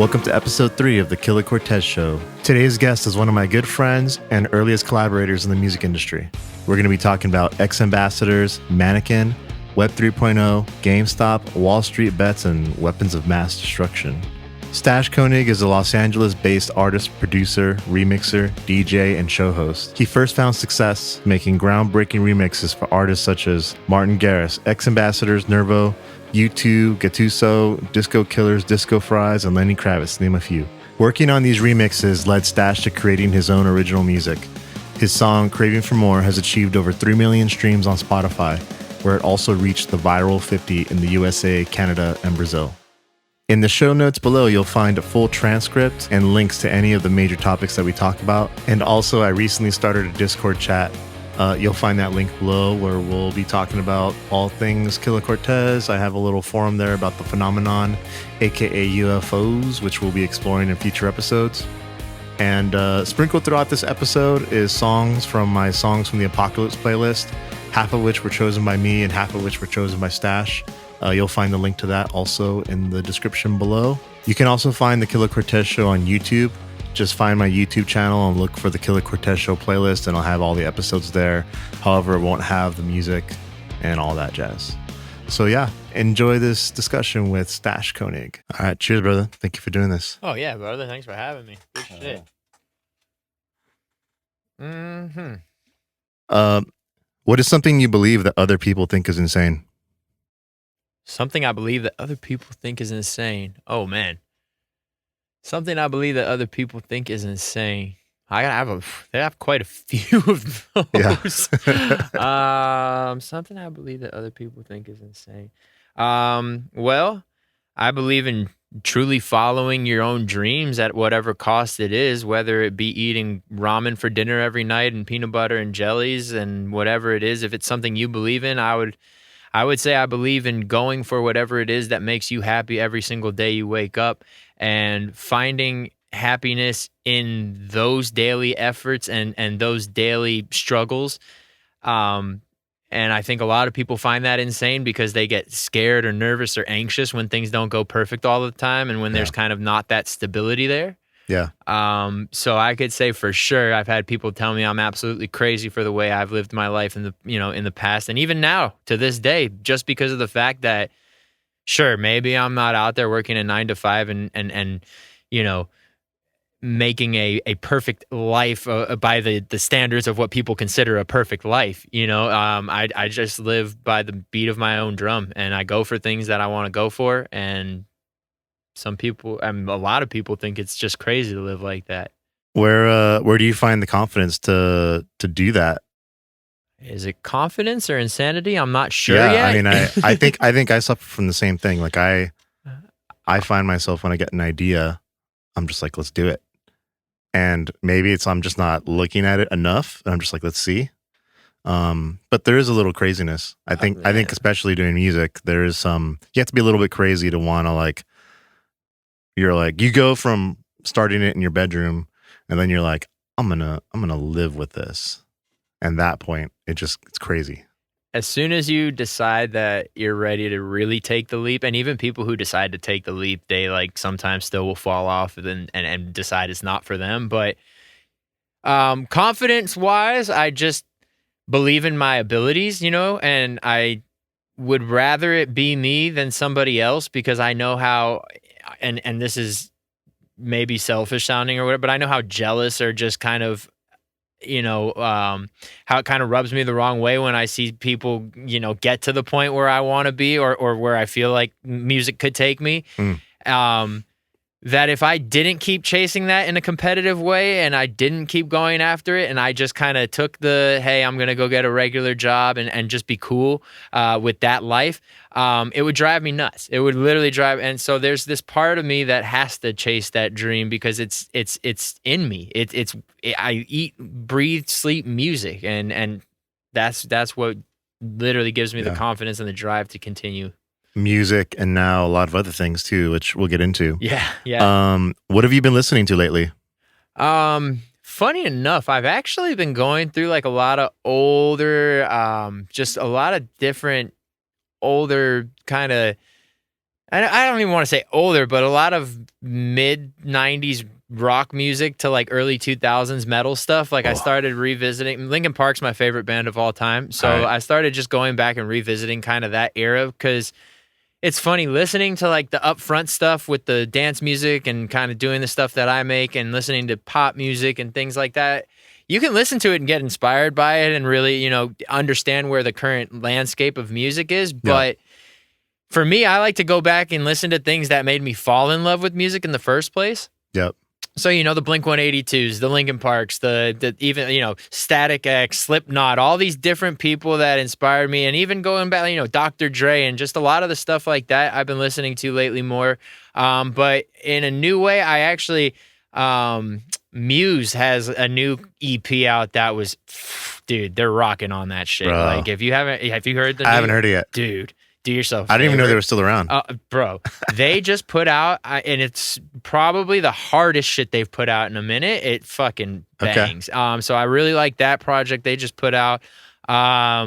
Welcome to episode 3 of the Killah Cortez Show. Today's guest is one of my good friends and earliest collaborators in the music industry. We're going to be talking about X-Ambassadors, Manickin, Web 3.0, GameStop, WallstreetBets, and weapons of mass destruction. Stash Konig is a Los Angeles-based artist, producer, remixer, DJ, and show host. He first found success making groundbreaking remixes for artists such as Martin Garrix, X-Ambassadors, Nervo, U2, Gattuso, Killerz, DiscoFries, and Lenny Kravitz, to name a few. Working on these remixes led Stash to creating his own original music. His song, Craving For More, has achieved over 3 million streams on Spotify, where it also reached the viral 50 in the USA, Canada, and Brazil. In the show notes below, you'll find a full transcript and links to any of the major topics that we talk about. And also, I recently started a Discord chat. You'll find that link below where we'll be talking about all things Killah Cortez. I have a little forum there about the phenomenon, aka UFOs, which we'll be exploring in future episodes. And sprinkled throughout this episode is songs from my Songs from the Apocalypse playlist, half of which were chosen by me and half of which were chosen by Stash. You'll find the link to that also in the description below. You can also find the Killah Cortez Show on YouTube. Just find my YouTube channel and look for the Killah Cortez Show playlist, and I'll have all the episodes there. However, it won't have the music and all that jazz. So yeah, enjoy this discussion with Stash Konig. All right, cheers, brother. Thank you for doing this. Oh yeah, brother. Thanks for having me. Good shit. What is something you believe that other people think is insane? Something I believe that other people think is insane. Oh man. Something I believe that other people think is insane. They have quite a few of those. Yeah. Something I believe that other people think is insane. Well, I believe in truly following your own dreams at whatever cost it is, whether it be eating ramen for dinner every night and peanut butter and jellies and whatever it is. If it's something you believe in, I would say I believe in going for whatever it is that makes you happy every single day you wake up, and finding happiness in those daily efforts and those daily struggles. And I think a lot of people find that insane because they get scared or nervous or anxious when things don't go perfect all the time and when there's kind of not that stability there. Yeah. So I could say for sure I've had people tell me I'm absolutely crazy for the way I've lived my life in the past, and even now to this day, just because of the fact that sure, maybe I'm not out there working a 9 to 5 and making a perfect life by the standards of what people consider a perfect life. I just live by the beat of my own drum, and I go for things that I want to go for, and some people, a lot of people think it's just crazy to live like that. Where do you find the confidence to do that? Is it confidence or insanity? I'm not sure yet. I mean, I think I suffer from the same thing. Like I find myself when I get an idea, I'm just like, let's do it. And maybe I'm just not looking at it enough. And I'm just like, let's see. But there is a little craziness. I think especially doing music, there is you have to be a little bit crazy to want to you go from starting it in your bedroom and then you're like, I'm gonna live with this. And that point, it's crazy. As soon as you decide that you're ready to really take the leap, and even people who decide to take the leap, they sometimes still will fall off and decide it's not for them. But confidence-wise, I just believe in my abilities, and I would rather it be me than somebody else because I know how, and this is maybe selfish sounding or whatever, but I know how jealous or just kind of how it kind of rubs me the wrong way when I see people, get to the point where I want to be or where I feel like music could take me. That if I didn't keep chasing that in a competitive way and I didn't keep going after it and I just kind of took hey, I'm going to go get a regular job and just be cool with that life, it would drive me nuts. It would literally drive. And so there's this part of me that has to chase that dream because it's in me. I eat, breathe, sleep music. And that's what literally gives me the confidence and the drive to continue. Music and now a lot of other things too, which we'll get into. Yeah. What have you been listening to lately? Funny enough, I've actually been going through a lot of older, just a lot of different older kind of I don't even want to say older, but a lot of mid 90s rock music to like early 2000s metal stuff. Like I started revisiting. Linkin Park's my favorite band of all time. So I started just going back and revisiting kind of that era because it's funny listening to like the upfront stuff with the dance music and kind of doing the stuff that I make and listening to pop music and things like that. You can listen to it and get inspired by it and really, understand where the current landscape of music is. But for me, I like to go back and listen to things that made me fall in love with music in the first place. Yep. So, the Blink-182s, the Linkin Parks, the even, Static X, Slipknot, all these different people that inspired me. And even going back, Dr. Dre and just a lot of the stuff like that I've been listening to lately more. But in a new way, I actually, Muse has a new EP out that was, dude, they're rocking on that shit. Bro. Like, have you heard the I haven't heard it yet. Dude. Do yourself. I didn't even know they were still around. Bro, they just put out, and it's probably the hardest shit they've put out in a minute. It fucking bangs. Okay. So I really like that project they just put out. Yeah,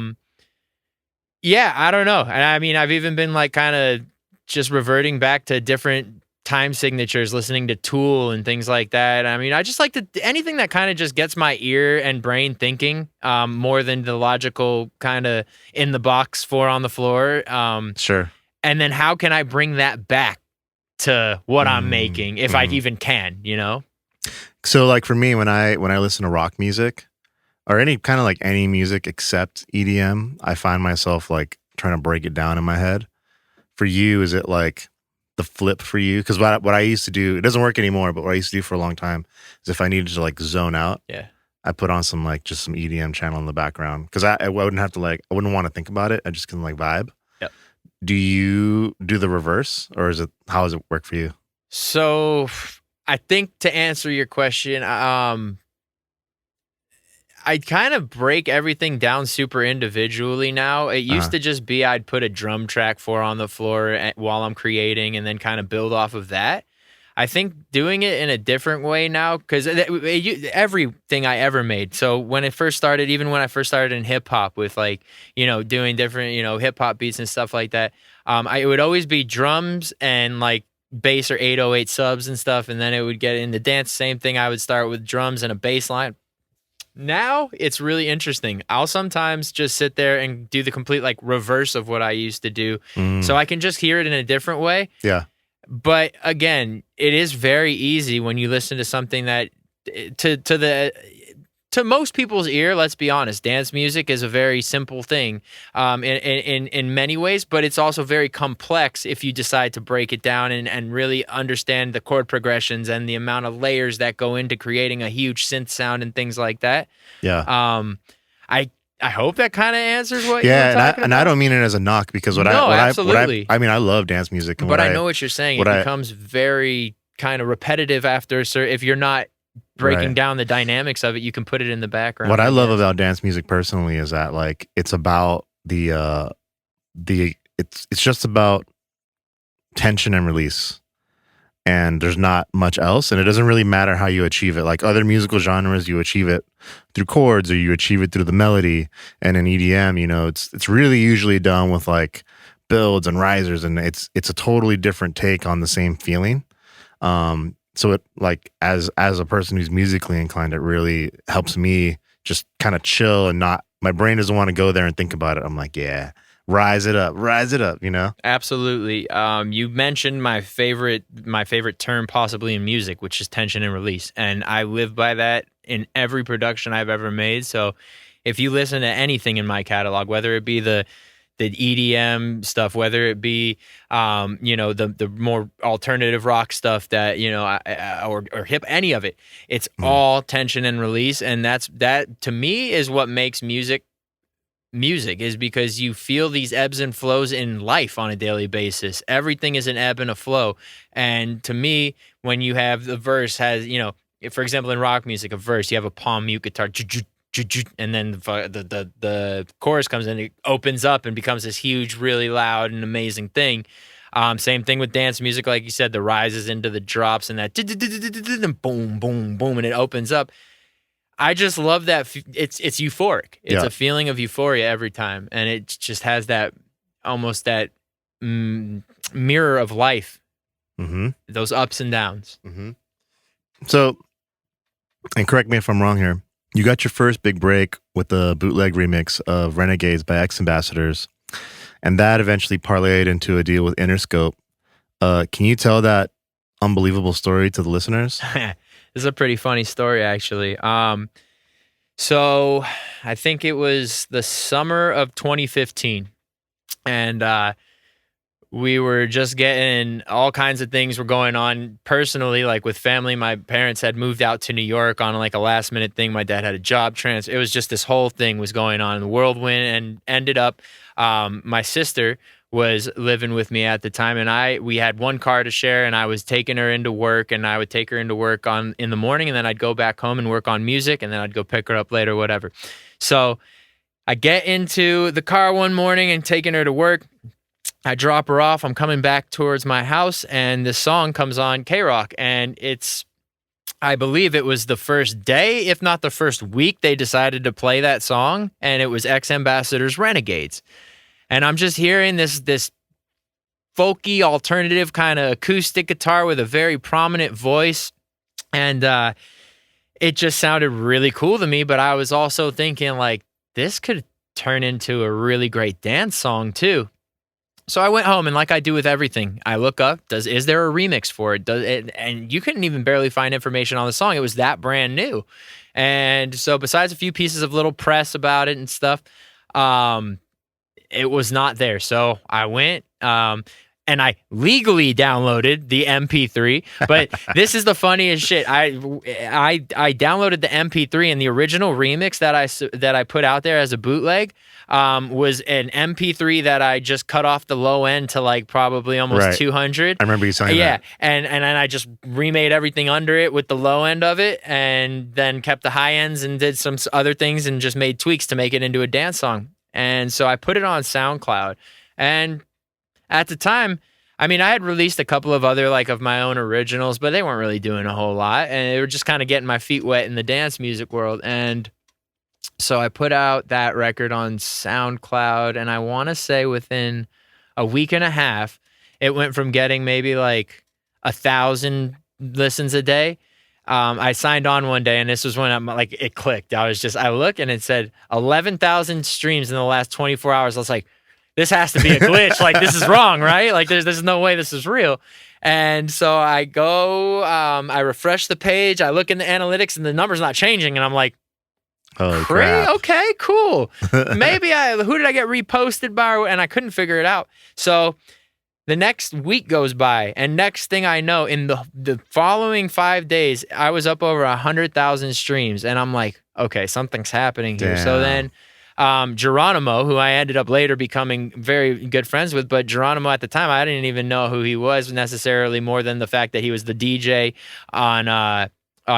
I don't know. And I mean, I've even been like kind of just reverting back to different time signatures, listening to Tool and things like that. I mean, I just like anything that kind of just gets my ear and brain thinking more than the logical kind of in the box, four on the floor. Sure. And then how can I bring that back to what I'm making if I even can, So like for me, when I listen to rock music or any kind of like any music except EDM, I find myself like trying to break it down in my head. For you, is it like the flip for you? Because what I used to do, it doesn't work anymore, but what I used to do for a long time is if I needed to like zone out, I put on some like just some EDM channel in the background because I wouldn't have to I wouldn't want to think about it. I just can like vibe. Yep. Do you do the reverse or how does it work for you? So I think to answer your question, I kind of break everything down super individually now. It used to just be I'd put a drum track on the floor while I'm creating and then kind of build off of that. I think doing it in a different way now, because everything I ever made. So when it first started, even when I first started in hip hop with like, doing different, hip hop beats and stuff like that, it would always be drums and like bass or 808 subs and stuff. And then it would get into dance. Same thing. I would start with drums and a bass line. Now it's really interesting. I'll sometimes just sit there and do the complete like reverse of what I used to do. So I can just hear it in a different way. Yeah. But again, it is very easy when you listen to something that to most people's ear, let's be honest, dance music is a very simple thing in many ways, but it's also very complex if you decide to break it down and really understand the chord progressions and the amount of layers that go into creating a huge synth sound and things like that. Yeah. I hope that kind of answers what you're talking about. And I don't mean it as a knock because absolutely. I mean, I love dance music. And but I know what you're saying. It becomes very kind of repetitive after, if you're not breaking down the dynamics of it, you can put it in the background. What I love about dance music personally is that like it's about it's just about tension and release. And there's not much else, and it doesn't really matter how you achieve it. Like other musical genres, you achieve it through chords or you achieve it through the melody. And in EDM, it's really usually done with like builds and risers, and it's a totally different take on the same feeling. So it like as a person who's musically inclined, it really helps me just kind of chill and my brain doesn't want to go there and think about it. I'm like, yeah. Rise it up, Absolutely. You mentioned my favorite term possibly in music, which is tension and release. And I live by that in every production I've ever made. So if you listen to anything in my catalog, whether it be the EDM stuff, whether it be, the more alternative rock stuff that, or hip, any of it, it's all tension and release. And that to me is what makes music is because you feel these ebbs and flows in life on a daily basis. Everything is an ebb and a flow. And to me, when you have the verse has, for example, in rock music, a verse, you have a palm mute guitar, and then the chorus comes in, it opens up and becomes this huge, really loud and amazing thing. Same thing with dance music, like you said, the rises into the drops and that boom, boom, boom, and it opens up. I just love that. It's euphoric. It's a feeling of euphoria every time. And it just has that almost that, mirror of life, Mm-hmm. those ups and downs. Mm-hmm. So, and correct me if I'm wrong here, you got your first big break with the bootleg remix of Renegades by X Ambassadors, and that eventually parlayed into a deal with Interscope. Can you tell that unbelievable story to the listeners? This is a pretty funny story, actually. So I think it was the summer of 2015, and we were just getting all kinds of things were going on personally, like with family. My parents had moved out to New York on like a last minute thing. My dad had a job transfer. It was just this whole thing was going on in the whirlwind, and ended up my sister was living with me at the time, and we had one car to share, and I was taking her into work, and I would take her into work in the morning, and then I'd go back home and work on music, and then I'd go pick her up later, whatever. So I get into the car one morning and taking her to work. I drop her off. I'm coming back towards my house, and this song comes on, K-Rock, and I believe it was the first day, if not the first week, they decided to play that song, and it was X Ambassadors' Renegades. And I'm just hearing this folky, alternative kind of acoustic guitar with a very prominent voice, and it just sounded really cool to me, but I was also thinking, like, this could turn into a really great dance song, too. So I went home, and like I do with everything, I look up, is there a remix for it? And you couldn't even barely find information on the song. It was that brand new. And so besides a few pieces of little press about it and stuff, it was not there. So I went, and I legally downloaded the MP3, but this is the funniest shit. I downloaded the MP3, and the original remix that I put out there as a bootleg was an MP3 that I just cut off the low end to like probably almost 200. I remember you saying that. Yeah, and then I just remade everything under it with the low end of it, and then kept the high ends and did some other things and just made tweaks to make it into a dance song. And so I put it on SoundCloud, and at the time, I mean, I had released a couple of other like of my own originals, but they weren't really doing a whole lot, and they were just kind of getting my feet wet in the dance music world. And so I put out that record on SoundCloud, and I want to say within a week and a half, it went from getting maybe like 1,000 listens a day. I signed on one day, and this was when it clicked. I look, and it said 11,000 streams in the last 24 hours. I was like, this has to be a glitch. Like, this is wrong, right? Like, there's no way this is real. And so I go, I refresh the page, I look in the analytics, and the number's not changing. And I'm like, holy crap. Okay, cool. Maybe who did I get reposted by? And I couldn't figure it out. So the next week goes by, and next thing I know, in the following 5 days, I was up over 100,000 streams. And I'm like, okay, something's happening here. Damn. So then Geronimo, who I ended up later becoming very good friends with, but Geronimo at the time, I didn't even know who he was necessarily, more than the fact that he was the DJ on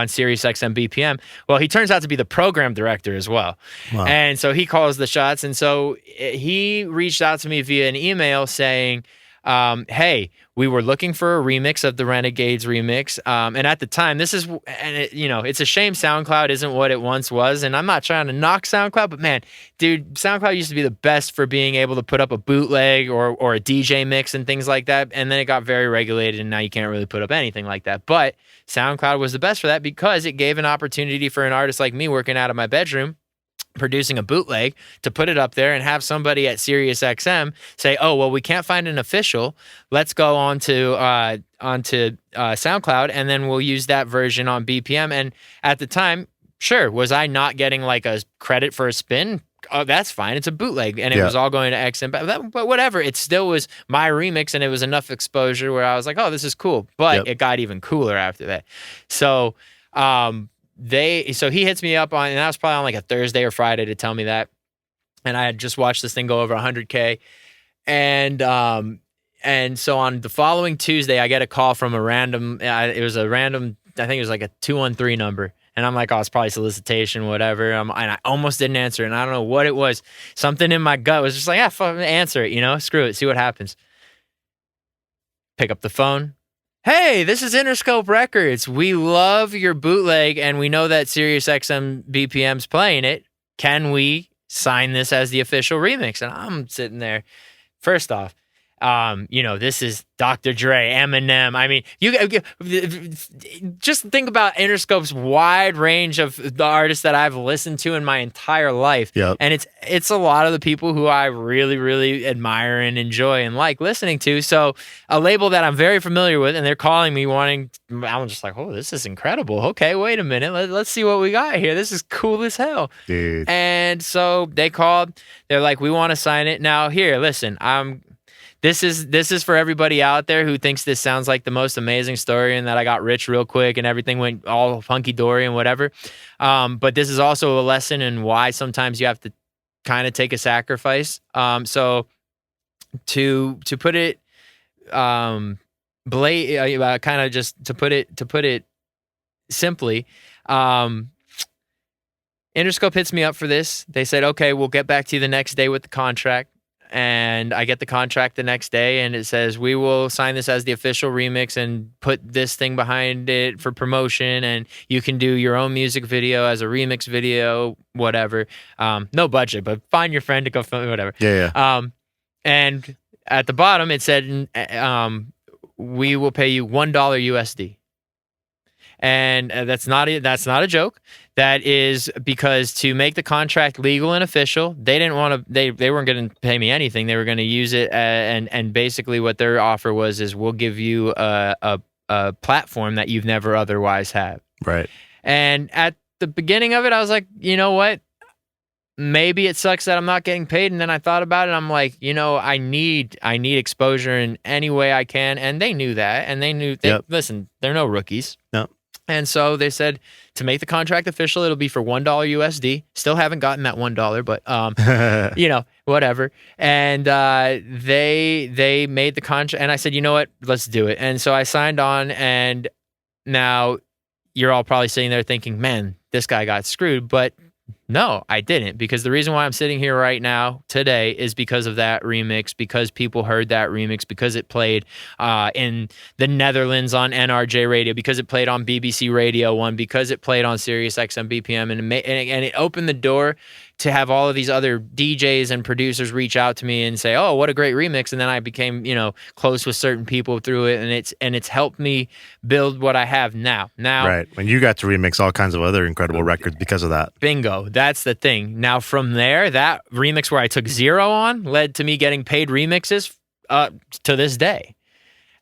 Sirius XM BPM. Well, he turns out to be the program director as well. Wow. And so he calls the shots. And so he reached out to me via an email saying, hey, we were looking for a remix of the Renegades remix. And at the time, it's a shame SoundCloud isn't what it once was. And I'm not trying to knock SoundCloud, but man, dude, SoundCloud used to be the best for being able to put up a bootleg or a DJ mix and things like that. And then it got very regulated, and now you can't really put up anything like that. But SoundCloud was the best for that because it gave an opportunity for an artist like me working out of my bedroom, producing a bootleg, to put it up there and have somebody at Sirius XM say, oh, well, we can't find an official. Let's go onto SoundCloud, and then we'll use that version on BPM. And at the time, sure, was I not getting like a credit for a spin? Oh, that's fine. It's a bootleg, and it was all going to XM. But whatever, it still was my remix, and it was enough exposure where I was like, oh, this is cool. But it got even cooler after that. So so he hits me up on, and that was probably on like a Thursday or Friday to tell me that. And I had just watched this thing go over 100K. And so on the following Tuesday, I get a call from I think it was like a 213 number. And I'm like, oh, it's probably solicitation, whatever. And I almost didn't answer it. And I don't know what it was. Something in my gut was just like, fucking answer it, screw it, see what happens. Pick up the phone. Hey, this is Interscope Records. We love your bootleg, and we know that Sirius XM BPM's playing it. Can we sign this as the official remix? And I'm sitting there. First off, This is Dr. Dre, Eminem. I mean, you just think about Interscope's wide range of the artists that I've listened to in my entire life. Yep. And it's a lot of the people who I really, really admire and enjoy and like listening to. So a label that I'm very familiar with, and they're calling me I'm just like, oh, this is incredible. Okay, wait a minute. Let's see what we got here. This is cool as hell. Dude. And so they called. They're like, we want to sign it. Now, here, listen, This is for everybody out there who thinks this sounds like the most amazing story and that I got rich real quick and everything went all hunky-dory and whatever. But this is also a lesson in why sometimes you have to kind of take a sacrifice. So to put it kind of just to put it simply, Interscope hits me up for this. They said, okay, we'll get back to you the next day with the contract. And I get the contract the next day, and it says, we will sign this as the official remix and put this thing behind it for promotion, and you can do your own music video as a remix video, whatever. No budget, but find your friend to go film it, whatever. Yeah. And at the bottom, it said, we will pay you $1 USD. And that's not a joke. That is because to make the contract legal and official, they didn't want to. They weren't going to pay me anything. They were going to use it, and basically what their offer is we'll give you a platform that you've never otherwise had. Right. And at the beginning of it, I was like, you know what? Maybe it sucks that I'm not getting paid. And then I thought about it. I'm like, I need exposure in any way I can. And they knew that. And they knew, listen, they're no rookies. No. And so they said to make the contract official, it'll be for $1 USD. Still haven't gotten that $1, but whatever. And they made the contract, and I said, you know what, let's do it. And so I signed on, and now you're all probably sitting there thinking, man, this guy got screwed, but no, I didn't, because the reason why I'm sitting here right now today is because of that remix, because people heard that remix, because it played in the Netherlands on NRJ radio, because it played on BBC Radio 1, because it played on Sirius XM BPM, and it opened the door to have all of these other DJs and producers reach out to me and say, oh, what a great remix. And then I became, close with certain people through it, and it's helped me build what I have now. Right. When you got to remix all kinds of other incredible records because of that. Bingo. That's the thing. Now from there, that remix where I took 0 on led to me getting paid remixes to this day.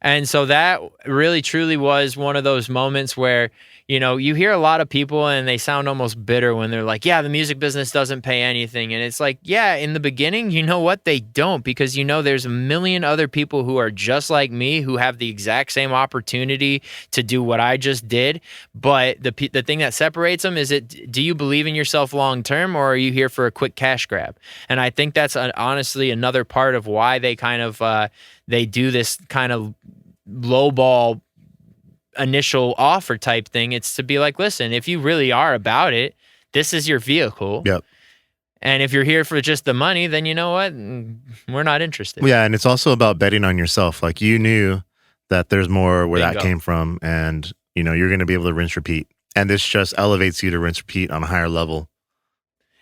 And so that really truly was one of those moments where, you hear a lot of people and they sound almost bitter when they're like, yeah, the music business doesn't pay anything. And it's like, yeah, in the beginning, you know what? They don't, because, there's a million other people who are just like me who have the exact same opportunity to do what I just did. But the thing that separates them is do you believe in yourself long term, or are you here for a quick cash grab? And I think that's honestly another part of why they kind of they do this kind of lowball initial offer type thing. It's to be like, listen, if you really are about it, this is your vehicle. Yep. And if you're here for just the money, then you know what? We're not interested. Yeah, and it's also about betting on yourself. Like, you knew that there's more where that came from, and you're going to be able to rinse repeat. And this just elevates you to rinse repeat on a higher level.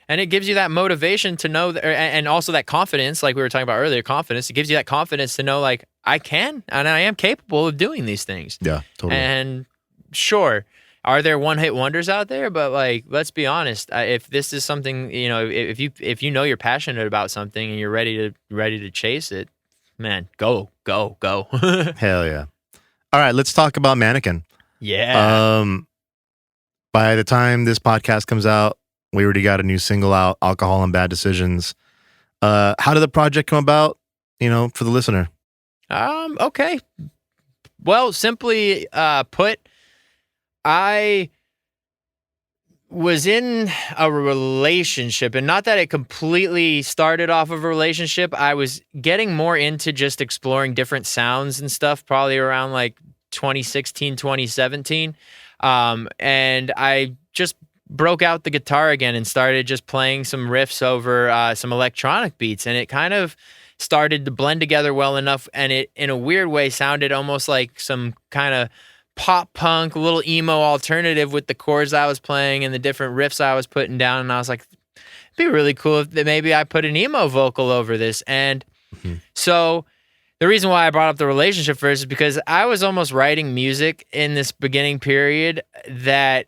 And it gives you that motivation to know, and also that confidence, like we were talking about earlier, confidence. It gives you that confidence to know, like, I can and I am capable of doing these things. Yeah, totally. And sure, are there one-hit wonders out there? But, like, let's be honest. If this is something, if you know you're passionate about something and you're ready to chase it, man, go. Hell yeah. All right, let's talk about Manickin. Yeah. By the time this podcast comes out, we already got a new single out, Alcohol and Bad Decisions. How did the project come about, for the listener? Okay. Well, simply put, I was in a relationship, and not that it completely started off of a relationship. I was getting more into just exploring different sounds and stuff, probably around like 2016, 2017. And I just broke out the guitar again and started just playing some riffs over some electronic beats, and it kind of started to blend together well enough, and it in a weird way sounded almost like some kind of pop punk, little emo alternative with the chords I was playing and the different riffs I was putting down. And I was like, it'd be really cool if maybe I put an emo vocal over this. And so the reason why I brought up the relationship first is because I was almost writing music in this beginning period that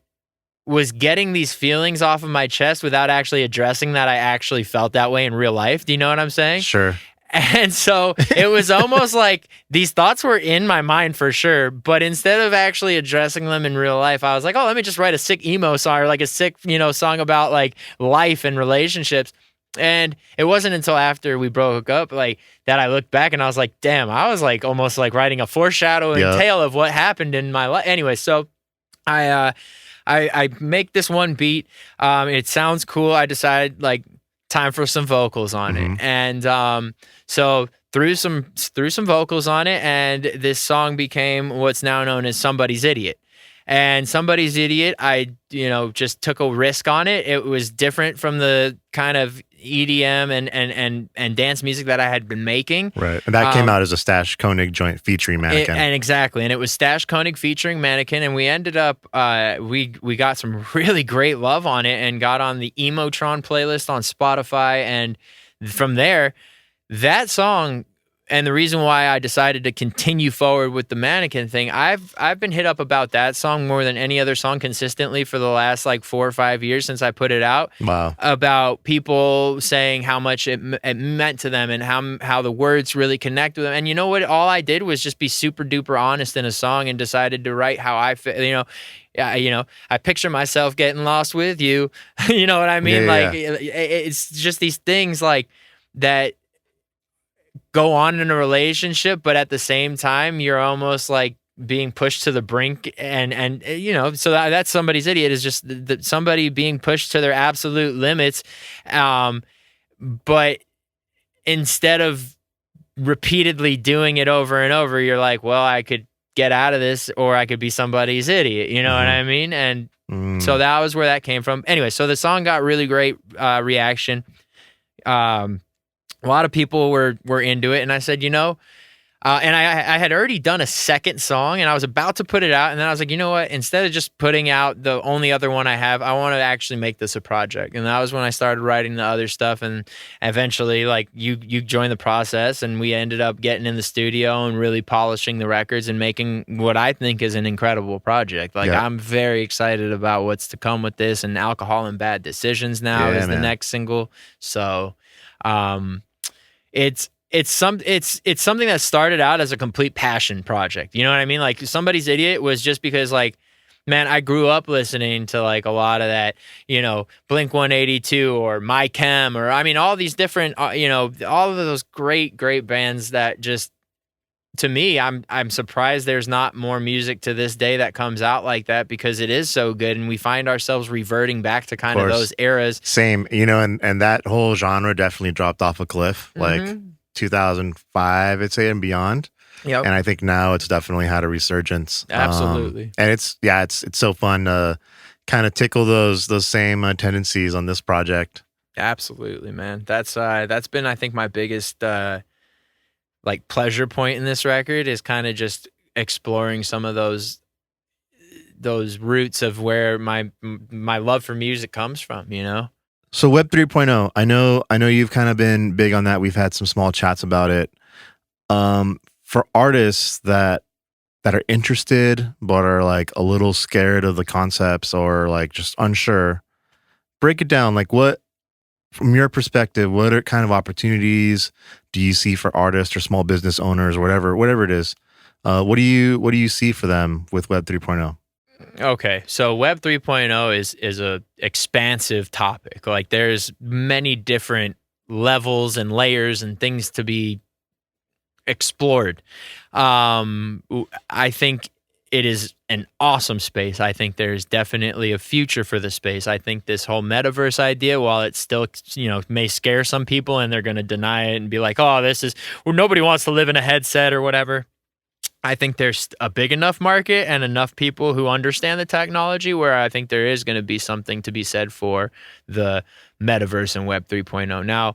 was getting these feelings off of my chest without actually addressing that I actually felt that way in real life. Do you know what I'm saying? Sure. And so it was almost like these thoughts were in my mind for sure, but instead of actually addressing them in real life, I was like, oh, let me just write a sick emo song or like a sick, song about like life and relationships. And it wasn't until after we broke up, like, that I looked back and I was like, damn, I was like almost like writing a foreshadowing tale of what happened in my life. Anyway, so I make this one beat. It sounds cool. I decided like time for some vocals on it. And so threw some vocals on it, and this song became what's now known as Somebody's Idiot. And Somebody's Idiot, I just took a risk on it. It was different from the kind of EDM and dance music that I had been making. Right. And that came out as a Stash Konig joint featuring Manickin. And exactly. And it was Stash Konig featuring Manickin. And we ended up, we got some really great love on it and got on the Emotron playlist on Spotify. And from there, that song, and the reason why I decided to continue forward with the Manickin thing, I've been hit up about that song more than any other song consistently for the last like 4 or 5 years since I put it out. Wow. About people saying how much it meant to them and how the words really connect with them. And you know what? All I did was just be super duper honest in a song and decided to write how I feel. I picture myself getting lost with you. You know what I mean? It's just these things like that go on in a relationship, but at the same time, you're almost like being pushed to the brink, and so that's Somebody's Idiot is just somebody being pushed to their absolute limits, but instead of repeatedly doing it over and over, you're like, well, I could get out of this, or I could be somebody's idiot. You know what I mean? And so that was where that came from. Anyway, so the song got really great reaction. A lot of people were into it, and I said, and I had already done a second song, and I was about to put it out, and then I was like, you know what? Instead of just putting out the only other one I have, I want to actually make this a project. And that was when I started writing the other stuff, and eventually, like, you joined the process, and we ended up getting in the studio and really polishing the records and making what I think is an incredible project. Like, I'm very excited about what's to come with this, and Alcohol and Bad Decisions now is the next single. So, it's something that started out as a complete passion project. You know what I mean? Like, Somebody's Idiot was just because, like, man, I grew up listening to like a lot of that, Blink 182 or My Chem, or I mean, all these different, all of those great bands that just, to me, I'm surprised there's not more music to this day that comes out like that, because it is so good, and we find ourselves reverting back to kind of those eras. Same, and that whole genre definitely dropped off a cliff, like 2005, I'd say, and beyond. Yep. And I think now it's definitely had a resurgence. Absolutely. And it's so fun to kind of tickle those same tendencies on this project. Absolutely, man. That's been, I think, my biggest like pleasure point in this record, is kind of just exploring some of those roots of where my love for music comes from, So Web 3.0, I know you've kind of been big on that. We've had some small chats about it. For artists that are interested but are like a little scared of the concepts, or like just unsure, break it down. Like, what, from your perspective, what are kind of opportunities do you see for artists or small business owners, or whatever it is? What do you see for them with Web 3.0? Okay, so Web 3.0 is a expansive topic. Like, there's many different levels and layers and things to be explored. I think it is an awesome space. I think there's definitely a future for the space. I think this whole metaverse idea, while it still, may scare some people and they're going to deny it and be like, oh, this is where nobody wants to live in a headset or whatever. I think there's a big enough market and enough people who understand the technology where I think there is going to be something to be said for the metaverse and Web 3.0. Now,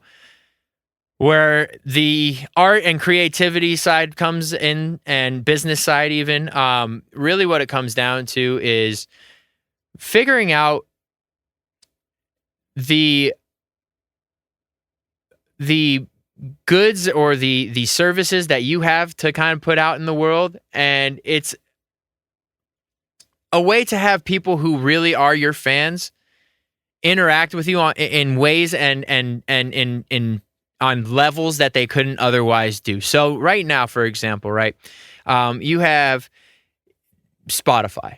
where the art and creativity side comes in, and business side even, really what it comes down to is figuring out the goods or the services that you have to kind of put out in the world, and it's a way to have people who really are your fans interact with you in ways and in on levels that they couldn't otherwise do. So right now, for example, right, you have Spotify.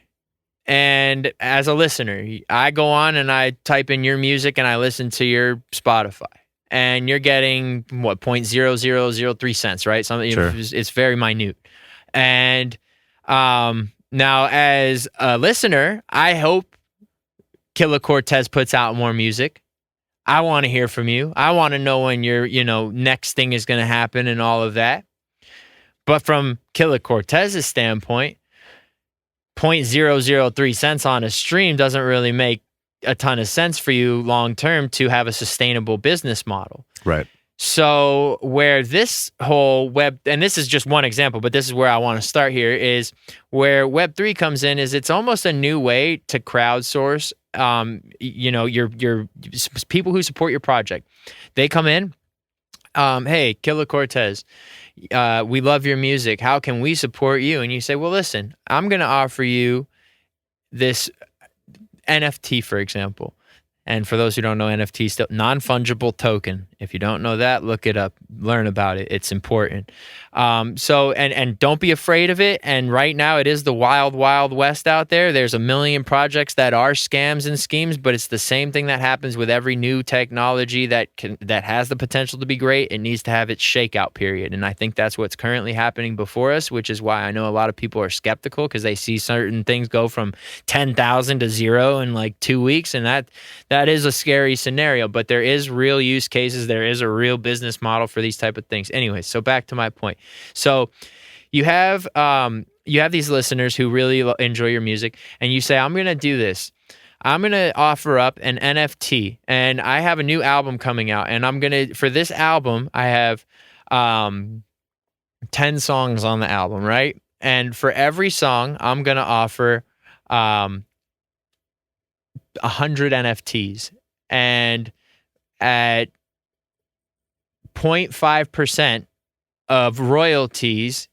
And as a listener, I go on and I type in your music and I listen to your Spotify. And you're getting, what, 0.0003 cents, right? Something, Sure. It's very minute. And now, as a listener, I hope Killah Cortez puts out more music. I want to hear from you. I want to know when your, next thing is going to happen and all of that. But from Killah Cortez's standpoint, 0.003 cents on a stream doesn't really make a ton of sense for you long term to have a sustainable business model. Right. So where this whole web, and this is just one example, but this is where I want to start here, is where Web3 comes in, is it's almost a new way to crowdsource your people who support your project. They come in, hey, Killah Cortez, we love your music. How can we support you? And you say, well, listen, I'm going to offer you this NFT, for example. And for those who don't know, NFT still non-fungible token. If you don't know that, look it up, learn about it. It's important. So don't be afraid of it. And right now it is the wild, wild west out there. There's a million projects that are scams and schemes, but it's the same thing that happens with every new technology that has the potential to be great. It needs to have its shakeout period. And I think that's what's currently happening before us, which is why I know a lot of people are skeptical, because they see certain things go from 10,000 to zero in like 2 weeks. And that is a scary scenario, but there is real use cases. There is a real business model for these type of things. Anyway, so back to my point. So you have these listeners who really enjoy your music, and you say, I'm going to do this. I'm going to offer up an NFT, and I have a new album coming out, and for this album, I have 10 songs on the album, right? And for every song, I'm going to offer 100 NFTs, and at 0.5% of royalties,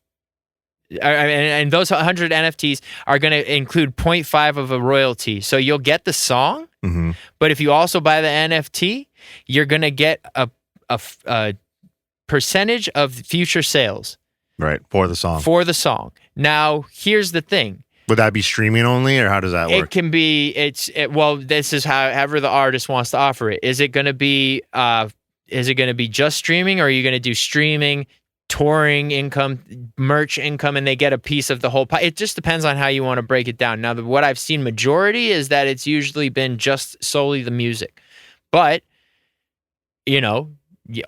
and those 100 NFTs are going to include 0.5 of a royalty. So you'll get the song, but if you also buy the NFT, you're going to get a percentage of future sales. Right, for the song. For the song. Now, here's the thing. Would that be streaming only, or how does that work? It can be. Well, this is however the artist wants to offer it. Is it going to be? Is it going to be just streaming, or are you going to do streaming, touring income, merch income, and they get a piece of the whole pie? It just depends on how you want to break it down. Now, what I've seen majority is that it's usually been just solely the music, but you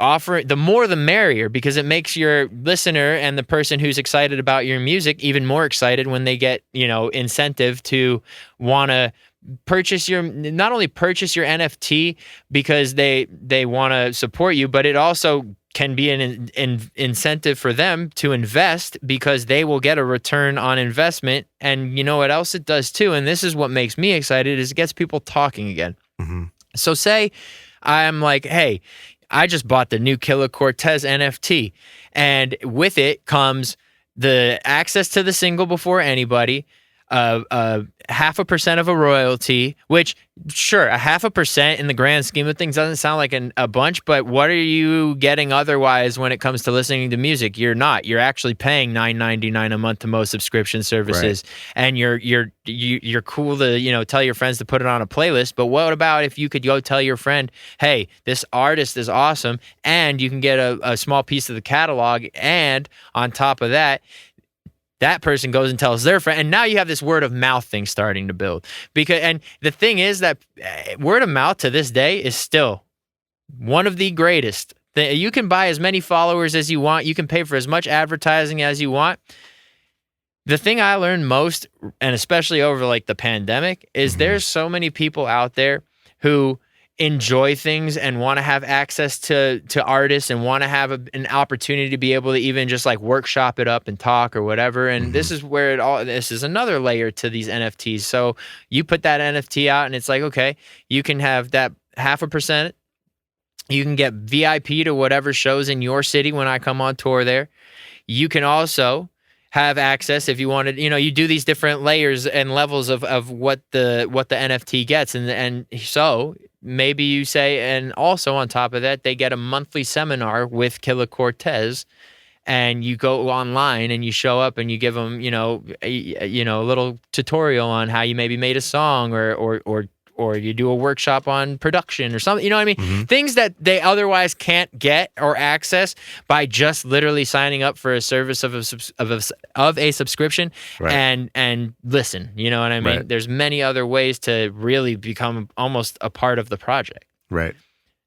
offer it, the more the merrier, because it makes your listener and the person who's excited about your music even more excited when they get, incentive to want to not only purchase your NFT because they want to support you, but it also can be an incentive for them to invest, because they will get a return on investment. And you know what else it does too? And this is what makes me excited, is it gets people talking again. Mm-hmm. So say I'm like, hey, I just bought the new Killah Cortez NFT, and with it comes the access to the single before anybody, 0.5% of a royalty, which, sure, 0.5% in the grand scheme of things doesn't sound like a bunch, but what are you getting otherwise when it comes to listening to music? You're not. You're actually paying $9.99 a month to most subscription services, right. And you're cool to tell your friends to put it on a playlist. But what about if you could go tell your friend, hey, this artist is awesome, and you can get a small piece of the catalog, and on top of that person goes and tells their friend, and now you have this word of mouth thing starting to build. And the thing is that word of mouth to this day is still one of the greatest. You can buy as many followers as you want. You can pay for as much advertising as you want. The thing I learned most, and especially over like the pandemic, is there's so many people out there who enjoy things and want to have access to artists and want to have an opportunity to be able to even just like workshop it up and talk or whatever. And this is where this is another layer to these NFTs. So you put that NFT out and it's like, okay, you can have that 0.5%, You can get VIP to whatever shows in your city when I come on tour there. You can also have access if you wanted, you do these different layers and levels of what the NFT gets. And so maybe you say, and also on top of that, they get a monthly seminar with Killah Cortez, and you go online and you show up and you give them, a little tutorial on how you maybe made a song or you do a workshop on production or something, you know what I mean? Mm-hmm. Things that they otherwise can't get or access by just literally signing up for a service of a subscription. Right. and listen, you know what I mean? Right. There's many other ways to really become almost a part of the project. Right.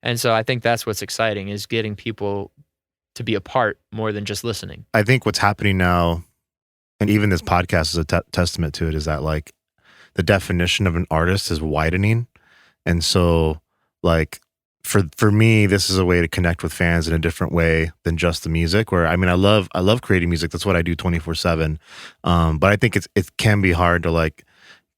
And so I think that's what's exciting, is getting people to be a part more than just listening. I think what's happening now, and even this podcast is a testament to it, is that like the definition of an artist is widening. And so like for me, this is a way to connect with fans in a different way than just the music, where, I mean, I love creating music. That's what I do 24/7. But I think it can be hard to like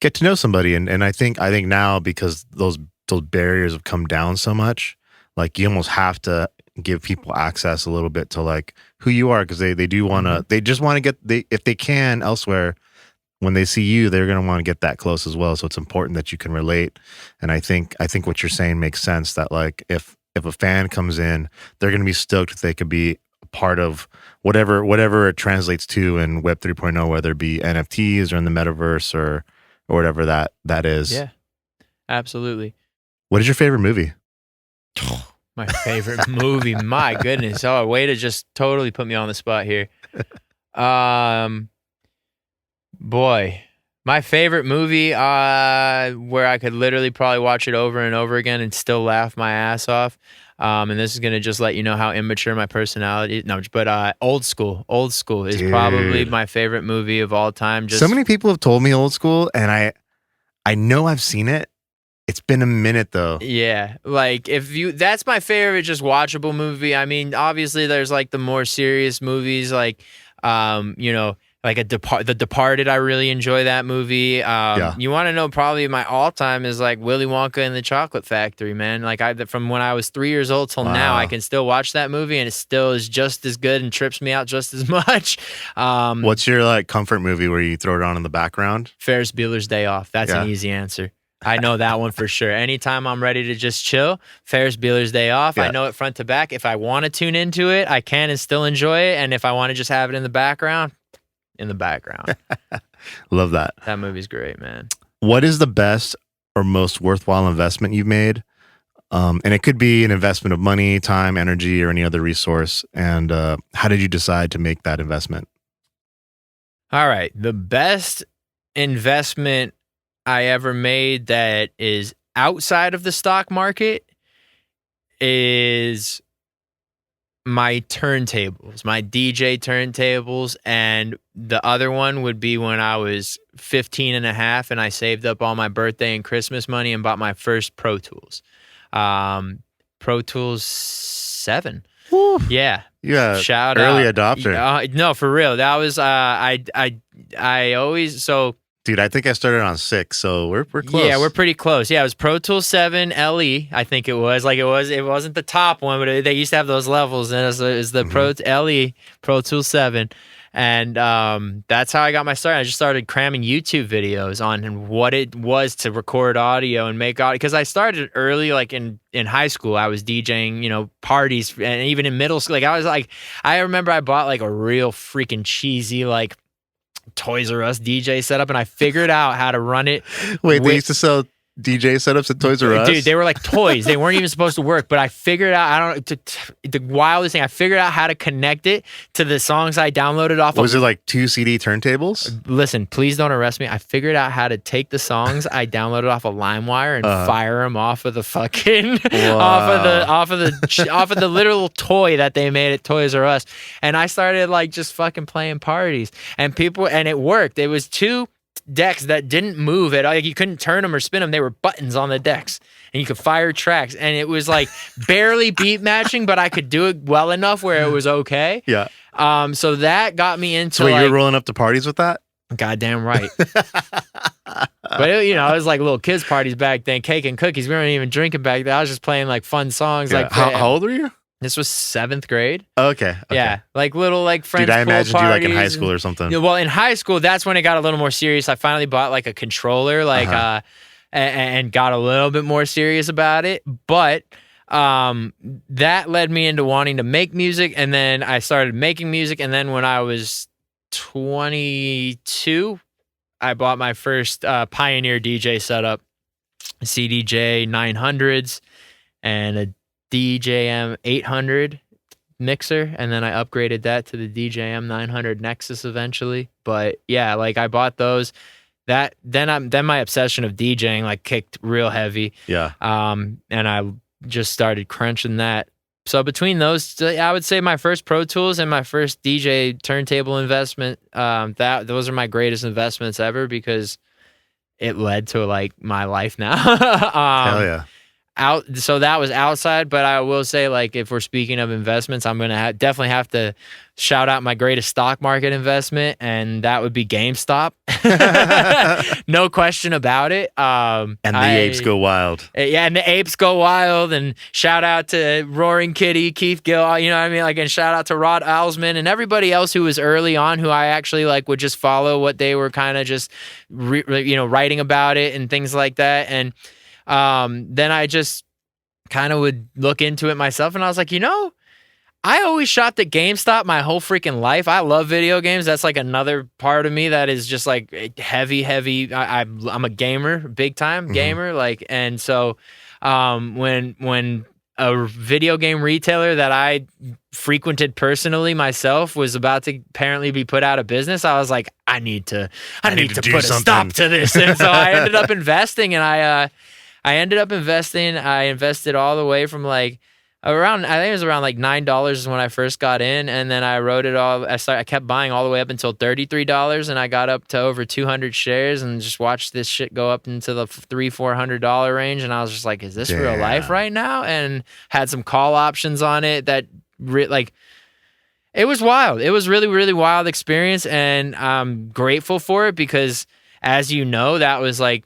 get to know somebody. And I think now, because those barriers have come down so much, like you almost have to give people access a little bit to like who you are. Cause they do want to, they just want to get, if they can elsewhere, when they see you, they're going to want to get that close as well. So it's important that you can relate. And I think what you're saying makes sense, that like if a fan comes in, they're going to be stoked if they could be a part of whatever it translates to in Web 3.0, whether it be NFTs or in the metaverse or whatever that is. Yeah, absolutely. What is your favorite movie? My favorite movie, my goodness. Oh, a way to just totally put me on the spot here. Boy, my favorite movie, where I could literally probably watch it over and over again and still laugh my ass off. And this is going to just let you know how immature my personality is. No, but Old School. Old School is probably my favorite movie of all time. So many people have told me Old School, and I know I've seen it. It's been a minute though. Yeah. Like that's my favorite just watchable movie. I mean, obviously there's like the more serious movies, like, like The Departed. I really enjoy that movie. You want to know probably my all-time is like Willy Wonka and the Chocolate Factory, man. Like from when I was 3 years old till now, I can still watch that movie and it still is just as good and trips me out just as much. What's your like comfort movie where you throw it on in the background? Ferris Bueller's Day Off. That's an easy answer. I know that one for sure. Anytime I'm ready to just chill, Ferris Bueller's Day Off. Yeah. I know it front to back. If I want to tune into it, I can and still enjoy it. And if I want to just have it in the background. Love that. That movie's great, man. What is the best or most worthwhile investment you've made? And it could be an investment of money, time, energy, or any other resource. And how did you decide to make that investment? All right. The best investment I ever made that is outside of the stock market is my turntables, my DJ turntables. And the other one would be when I was 15 and a half and I saved up all my birthday and Christmas money and bought my first Pro Tools. Pro Tools 7. Woo. Yeah. Shout early out. Adopter. No, for real. That was I always Dude, I think I started on 6, so we're close. Yeah, we're pretty close. Yeah, it was Pro Tools 7 LE, I think it was. Like it wasn't the top one, but they used to have those levels, and it was the LE, Pro Tools 7. And that's how I got my start. I just started cramming YouTube videos on what it was to record audio and make audio. Because I started early, like in high school, I was DJing, parties, and even in middle school. Like I remember I bought like a real freaking cheesy like Toys R Us DJ setup, and I figured out how to run it. Wait, they used to sell DJ setups at Toys R Us? Dude, they were like toys. They weren't even supposed to work, but I figured out, the wildest thing, I figured out how to connect it to the songs I downloaded off Was it like 2 CD turntables? Listen, please don't arrest me. I figured out how to take the songs I downloaded off of LimeWire and fire them off of the fucking, off of the literal toy that they made at Toys R Us. And I started like just fucking playing parties and it worked. It was 2 decks that didn't move at all. Like you couldn't turn them or spin them. They were buttons on the decks and you could fire tracks, and it was like barely beat matching, but I could do it well enough where it was okay. Yeah. So that got me into you were rolling up to parties with that? Goddamn right. But it was like little kids parties back then, cake and cookies. We weren't even drinking back then. I was just playing like fun songs. Yeah. Like How old were you? This was 7th grade. Okay. Yeah, like little like friends. Dude, I imagined you like in high parties school or something. well, in high school, that's when it got a little more serious. I finally bought like a controller, like and got a little bit more serious about it. But that led me into wanting to make music, and then I started making music. And then when I was 22, I bought my first Pioneer DJ setup, CDJ 900s, and a DJM 800 mixer, and then I upgraded that to the DJM 900 Nexus eventually. But yeah, like I bought those. Then my obsession of DJing like kicked real heavy. Yeah. And I just started crunching that. So between those, I would say my first Pro Tools and my first DJ turntable investment, those are my greatest investments ever, because it led to like my life now. Hell yeah. So that was outside, but I will say, like, if we're speaking of investments, I'm gonna definitely have to shout out my greatest stock market investment, and that would be GameStop. No question about it. And the apes go wild. Yeah, and the apes go wild. And shout out to Roaring Kitty, Keith Gill. You know what I mean? Like, and shout out to Rod Alsman and everybody else who was early on, who I actually like would just follow what they were kind of just writing about it and things like that. And then I just kind of would look into it myself, and I was like, I always shopped at GameStop my whole freaking life. I love video games. That's like another part of me that is just like heavy. I'm a gamer, big time gamer. Like, and so when a video game retailer that I frequented personally myself was about to apparently be put out of business, I was like, I need to put a stop to this. And so I ended up investing, and I invested all the way from like around, I think it was around like $9 is when I first got in, and then I wrote it all. I kept buying all the way up until $33, and I got up to over 200 shares and just watched this shit go up into the $300-400 range, and I was just like, is this real life right now? And had some call options on it that it was wild. It was really, really wild experience, and I'm grateful for it because, as you know, that was like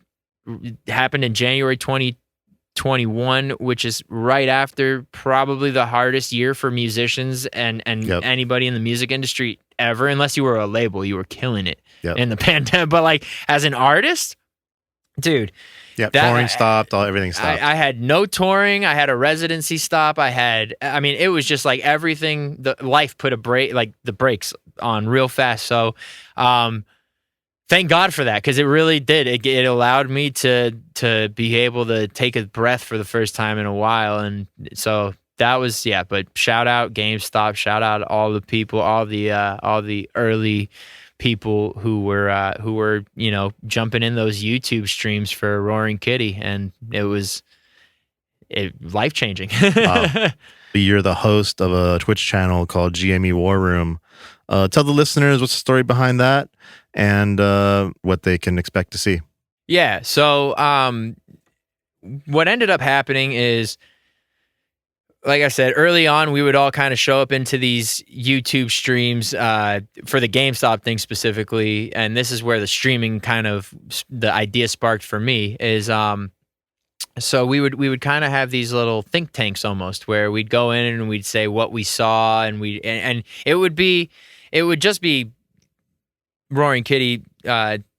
happened in January 2021, which is right after probably the hardest year for musicians and anybody in the music industry ever. Unless you were a label, you were killing it in the pandemic. But like as an artist, dude. Yeah, touring stopped, everything stopped. I had no touring. I had a residency stop. It was just like everything. The life put the brakes on real fast. So, thank God for that, because it really did. It allowed me to be able to take a breath for the first time in a while, and so that was But shout out GameStop, shout out all the people, all the early people who were jumping in those YouTube streams for Roaring Kitty, and it was life changing. You're the host of a Twitch channel called GME War Room. Tell the listeners what's the story behind that and what they can expect to see. Yeah. So what ended up happening is, like I said, early on, we would all kind of show up into these YouTube streams for the GameStop thing specifically. And this is where the streaming the idea sparked for me is, so we would kind of have these little think tanks almost, where we'd go in and we'd say what we saw, and it would just be Roaring Kitty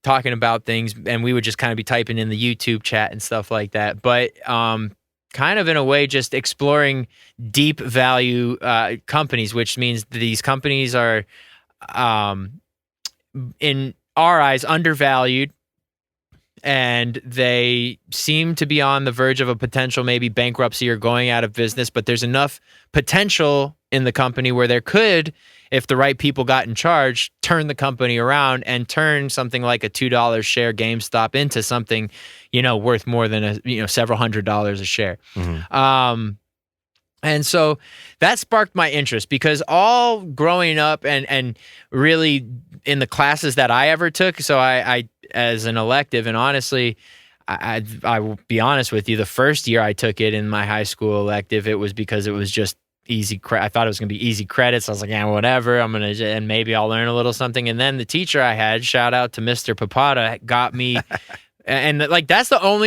talking about things, and we would just kind of be typing in the YouTube chat and stuff like that. But kind of in a way just exploring deep value companies, which means these companies are, in our eyes, undervalued, and they seem to be on the verge of a potential maybe bankruptcy or going out of business, but there's enough potential in the company where there could, if the right people got in charge, turn the company around and turn something like a $2 share GameStop into something, worth more than several $100s a share. Mm-hmm. And so that sparked my interest, because all growing up and really in the classes that I ever took, so I as an elective, and honestly, I will be honest with you, the first year I took it in my high school elective, it was because it was just easy. I thought it was going to be easy credits. I was like, yeah, whatever. And maybe I'll learn a little something. And then the teacher I had, shout out to Mr. Papada, got me And like I'll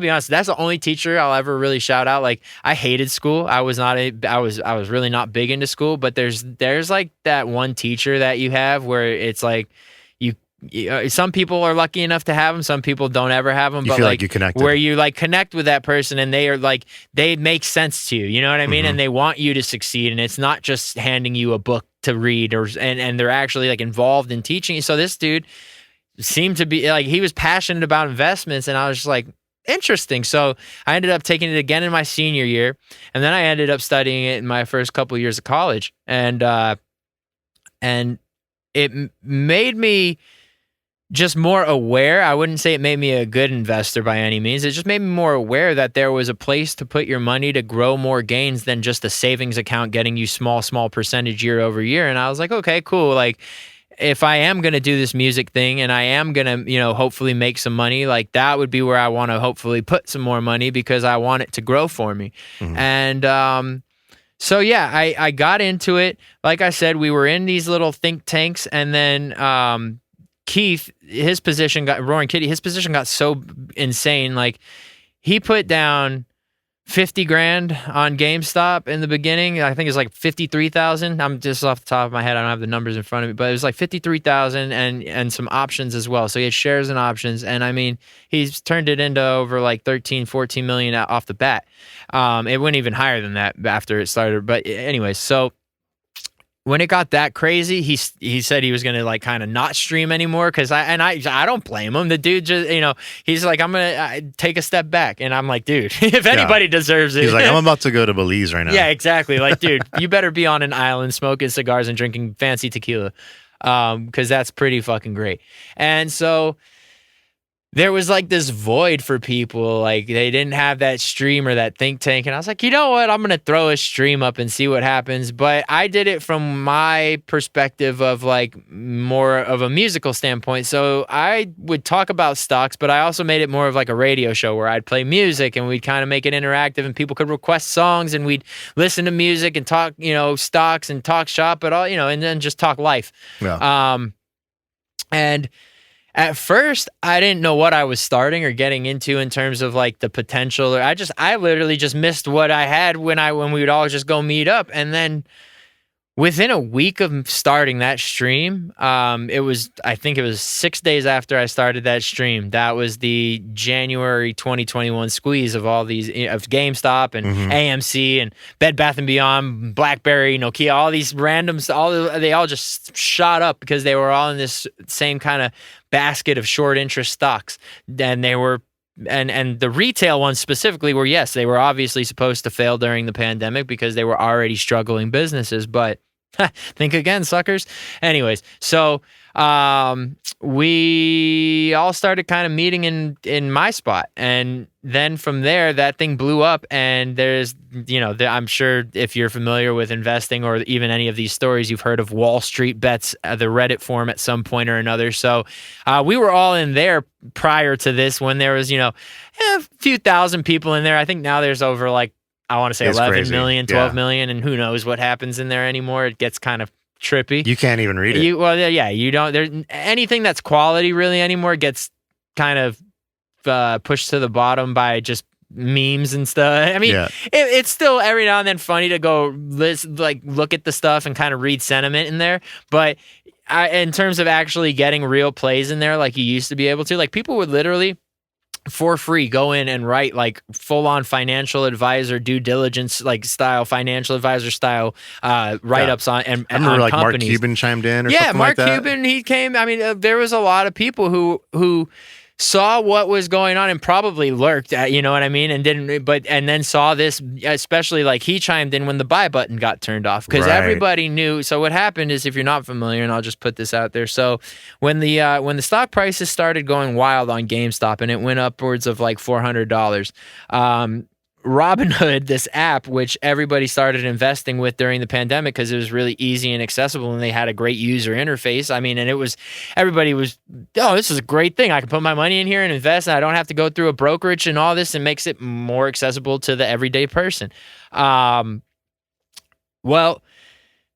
be honest, that's the only teacher I'll ever really shout out. Like I hated school. I was really not big into school, but there's like that one teacher that you have where it's like some people are lucky enough to have them, some people don't ever have them, You but feel like you connect where you like connect with that person and they are like, they make sense to you. You know what I mean? Mm-hmm. And they want you to succeed, and it's not just handing you a book to read and they're actually like involved in teaching you. So this dude seemed to be like, he was passionate about investments, and I was just like, interesting. So I ended up taking it again in my senior year, and then I ended up studying it in my first couple of years of college, and it made me just more aware. I wouldn't say it made me a good investor by any means. It just made me more aware that there was a place to put your money to grow more gains than just a savings account getting you small percentage year over year. And I was like, okay, cool. Like, if I am going to do this music thing and I am going to, hopefully make some money, like that would be where I want to hopefully put some more money because I want it to grow for me. Mm-hmm. And so, yeah, I got into it. Like I said, we were in these little think tanks, and then Keith, Roaring Kitty, his position got so insane. Like he put down 50 grand on GameStop in the beginning. I think it's like 53,000. I'm just off the top of my head. I don't have the numbers in front of me, but it was like 53,000 and some options as well. So he had shares and options. And I mean, he's turned it into over like 13, 14 million off the bat. It went even higher than that after it started. But anyways, so when it got that crazy, he said he was going to like kind of not stream anymore, because I don't blame him. The dude just, he's like, I'm going to take a step back. And I'm like, dude, if anybody deserves it. He's like, I'm about to go to Belize right now. Yeah, exactly. Like, dude, you better be on an island smoking cigars and drinking fancy tequila, because that's pretty fucking great. And so there was like this void for people. Like they didn't have that stream or that think tank. And I was like, you know what? I'm going to throw a stream up and see what happens. But I did it from my perspective of like more of a musical standpoint. So I would talk about stocks, but I also made it more of like a radio show where I'd play music and we'd kind of make it interactive and people could request songs and we'd listen to music and talk, stocks and talk shop, but all, and then just talk life. Yeah. And at first, I didn't know what I was starting or getting into in terms of like the potential. I literally just missed what I had when we would all just go meet up. And then within a week of starting that stream, I think it was 6 days after I started that stream. That was the January 2021 squeeze of all these, of GameStop and AMC and Bed Bath & Beyond, BlackBerry, Nokia, all these randoms, they all just shot up because they were all in this same kind of basket of short interest stocks. And they were, and the retail ones specifically were, yes, they were obviously supposed to fail during the pandemic because they were already struggling businesses, but think again, suckers. Anyways, so we all started kind of meeting in my spot, and then from there that thing blew up. And there's I'm sure if you're familiar with investing or even any of these stories, you've heard of WallstreetBets, the Reddit forum at some point or another. So we were all in there prior to this when there was a few thousand people in there. I think now there's over like, I want to say 11 million, 12 million, and who knows what happens in there anymore. It gets kind of trippy. You can't even read it. You don't. There's anything that's quality really anymore gets kind of pushed to the bottom by just memes and stuff. I mean, it's still every now and then funny to go look at the stuff and kind of read sentiment in there. But in terms of actually getting real plays in there, like you used to be able to, like people would literally for free go in and write like full-on financial advisor due diligence financial advisor style write-ups on and I remember on like companies. Mark Cuban chimed in or something like that. Mark Cuban, he came. I mean, there was a lot of people who saw what was going on and probably lurked at, you know what I mean, and then saw this, especially like he chimed in when the buy button got turned off because everybody knew. So what happened is, if you're not familiar, and I'll just put this out there, so when the stock prices started going wild on GameStop and it went upwards of like $400, Robinhood, this app, which everybody started investing with during the pandemic because it was really easy and accessible and they had a great user interface. I mean, and everybody was, this is a great thing. I can put my money in here and invest and I don't have to go through a brokerage and all this, and makes it more accessible to the everyday person. Well,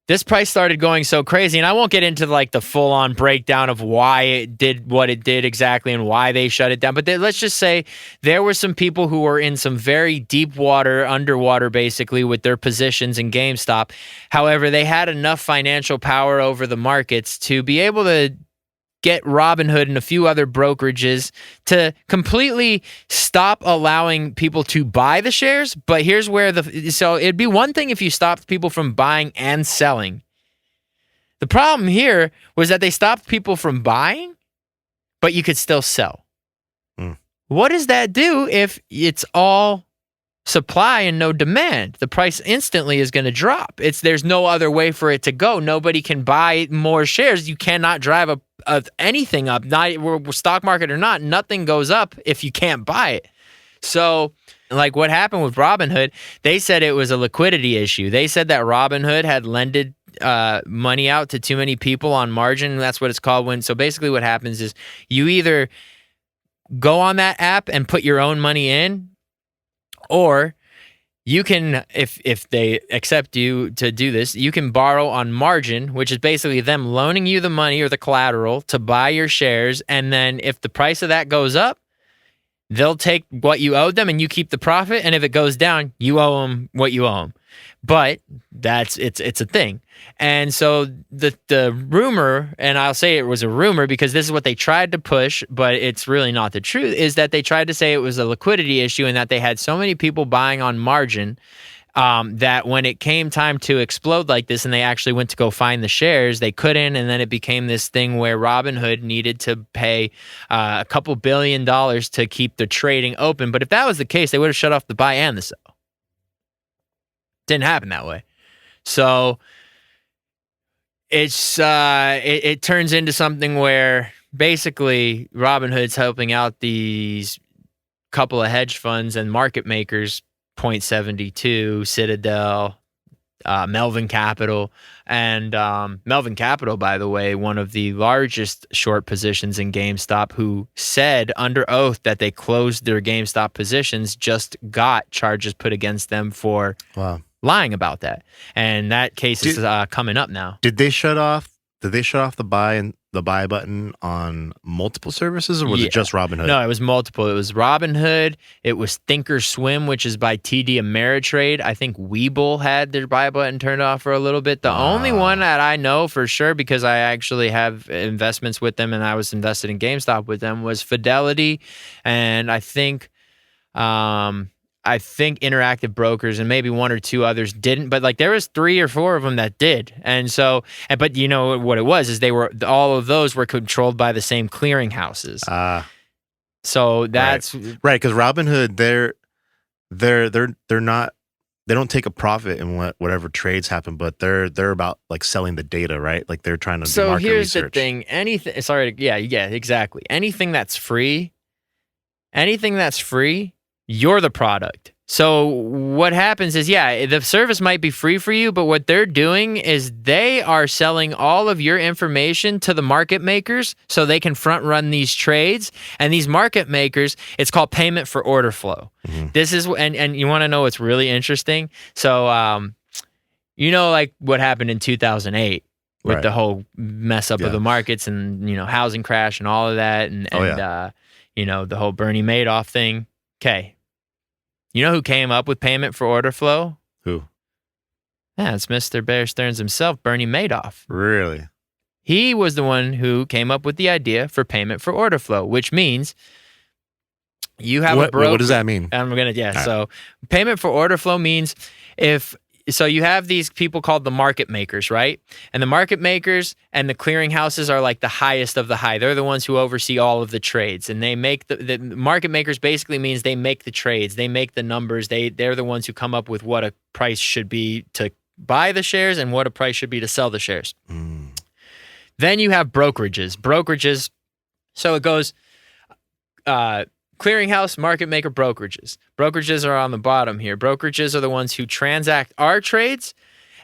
this price started going so crazy, and I won't get into like the full-on breakdown of why it did what it did exactly and why they shut it down. But let's just say there were some people who were in some very deep water, underwater basically, with their positions in GameStop. However, they had enough financial power over the markets to be able to get Robinhood and a few other brokerages to completely stop allowing people to buy the shares. But here's where so it'd be one thing if you stopped people from buying and selling. The problem here was that they stopped people from buying, but you could still sell. What does that do if it's all supply and no demand? The price instantly is going to drop. There's no other way for it to go. Nobody can buy more shares. You cannot drive anything up, not stock market or not. Nothing goes up if you can't buy it. So, like what happened with Robinhood, they said it was a liquidity issue. They said that Robinhood had lended money out to too many people on margin. That's what it's called. So basically what happens is you either go on that app and put your own money in, or you can, if they accept you to do this, you can borrow on margin, which is basically them loaning you the money or the collateral to buy your shares. And then if the price of that goes up, they'll take what you owed them and you keep the profit. And if it goes down, you owe them what you owe them. But it's a thing. And so the rumor, and I'll say it was a rumor because this is what they tried to push, but it's really not the truth, is that they tried to say it was a liquidity issue and that they had so many people buying on margin that when it came time to explode like this and they actually went to go find the shares, they couldn't. And then it became this thing where Robinhood needed to pay a couple $2 billion to keep the trading open. But if that was the case, they would have shut off the buy and the sell. Didn't happen that way. So it turns into something where basically Robinhood's helping out these couple of hedge funds and market makers, Point72, Citadel, Melvin Capital. And Melvin Capital, by the way, one of the largest short positions in GameStop, who said under oath that they closed their GameStop positions, just got charges put against them for lying about that. And that case is coming up now. Did they shut off the buy button on multiple services, or was it just Robinhood? No, it was multiple. It was Robinhood. It was Thinkorswim, which is by TD Ameritrade. I think Webull had their buy button turned off for a little bit. The only one that I know for sure, because I actually have investments with them and I was invested in GameStop with them, was Fidelity, and I think Interactive Brokers and maybe one or two others didn't, but like there was 3 or 4 of them that did. And so, but you know what it was is all of those were controlled by the same clearinghouses. So that's right. Because Robinhood, they're not, they don't take a profit in whatever trades happen, but they're about like selling the data, right? Like they're trying to do market research. So here's the thing. Exactly. Anything that's free, you're the product. So what happens is, the service might be free for you, but what they're doing is they are selling all of your information to the market makers so they can front run these trades. And these market makers, it's called payment for order flow. Mm-hmm. This is, and you want to know what's really interesting? So, like what happened in 2008 with the whole mess up of the markets and, housing crash and all of that. And the whole Bernie Madoff thing. Okay. You know who came up with payment for order flow? Who? Yeah, it's Mr. Bear Stearns himself, Bernie Madoff. Really? He was the one who came up with the idea for payment for order flow, which means you have a broker. What does that mean? So payment for order flow means so you have these people called the market makers, right? And the market makers and the clearinghouses are like the highest of the high. They're the ones who oversee all of the trades. And they make the market makers basically means they make the trades. They make the numbers. They're the ones who come up with what a price should be to buy the shares and what a price should be to sell the shares. Mm. Then you have brokerages. So it goes clearinghouse, market maker, brokerages. Brokerages are on the bottom here. Brokerages are the ones who transact our trades,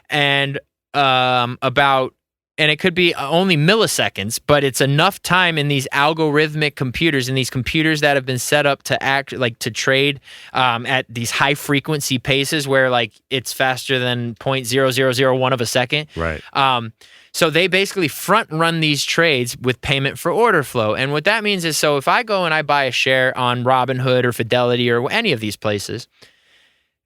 and about and it could be only milliseconds, but it's enough time in these algorithmic computers, in these computers that have been set up to act like to trade at these high frequency paces where like it's faster than 0.0001 of a second. Right. So they basically front run these trades with payment for order flow. And what that means is, so if I go and I buy a share on Robinhood or Fidelity or any of these places,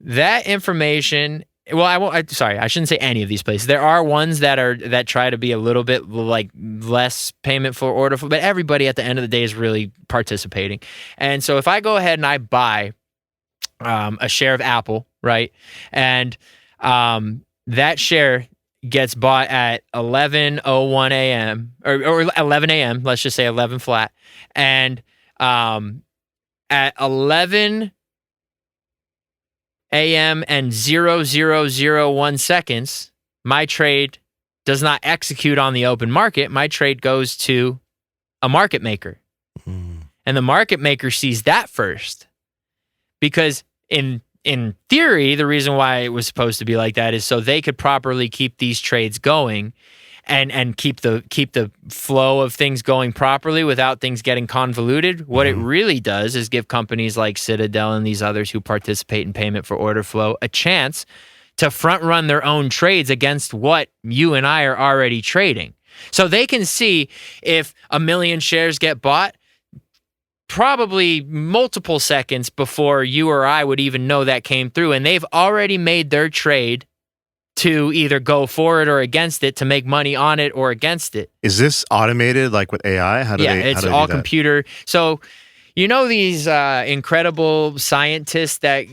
that information, well, I shouldn't say any of these places. There are ones that try to be a little bit like less payment for order flow, but everybody at the end of the day is really participating. And so if I go ahead and I buy a share of Apple, right? And that share gets bought at 11:01 a.m. or 11 a.m. Let's just say 11 flat, and at 11 a.m. and 0001 seconds, my trade does not execute on the open market. My trade goes to a market maker, and the market maker sees that first, because in theory, the reason why it was supposed to be like that is so they could properly keep these trades going and keep the flow of things going properly without things getting convoluted. What it really does is give companies like Citadel and these others who participate in payment for order flow a chance to front run their own trades against what you and I are already trading. So they can see if 1 million shares get bought, probably multiple seconds before you or I would even know that came through. And they've already made their trade to either go for it or against it, to make money on it or against it. Is this automated like with AI? It's all computer. So, you know, these incredible scientists these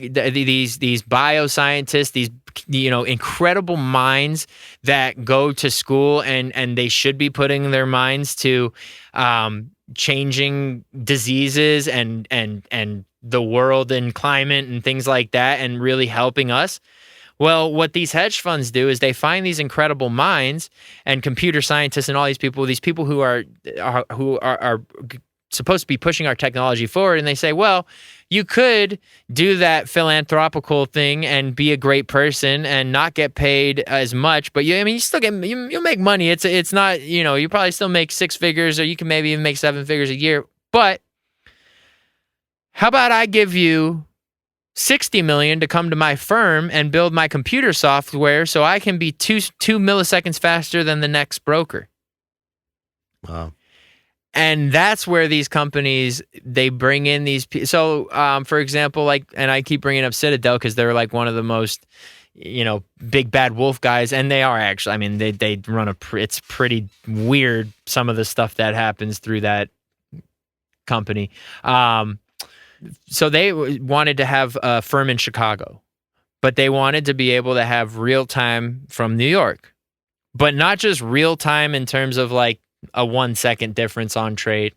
bioscientists, these, you know, incredible minds that go to school and they should be putting their minds to changing diseases and the world and climate and things like that, and really helping us. Well, what these hedge funds do is they find these incredible minds and computer scientists and all these people who are supposed to be pushing our technology forward, and they say, well, you could do that philanthropical thing and be a great person and not get paid as much, but you still get, you'll make money. It's not, you know, you probably still make 6 figures, or you can maybe even make 7 figures a year. But how about I give you $60 million to come to my firm and build my computer software so I can be two milliseconds faster than the next broker? Wow. And that's where these companies, they bring in these. So, for example, like, and I keep bringing up Citadel because they're like one of the most, you know, big bad wolf guys, and they are actually. I mean, they run it's pretty weird, some of the stuff that happens through that company. So they wanted to have a firm in Chicago, but they wanted to be able to have real time from New York, but not just real time in terms of like a 1 second difference on trade.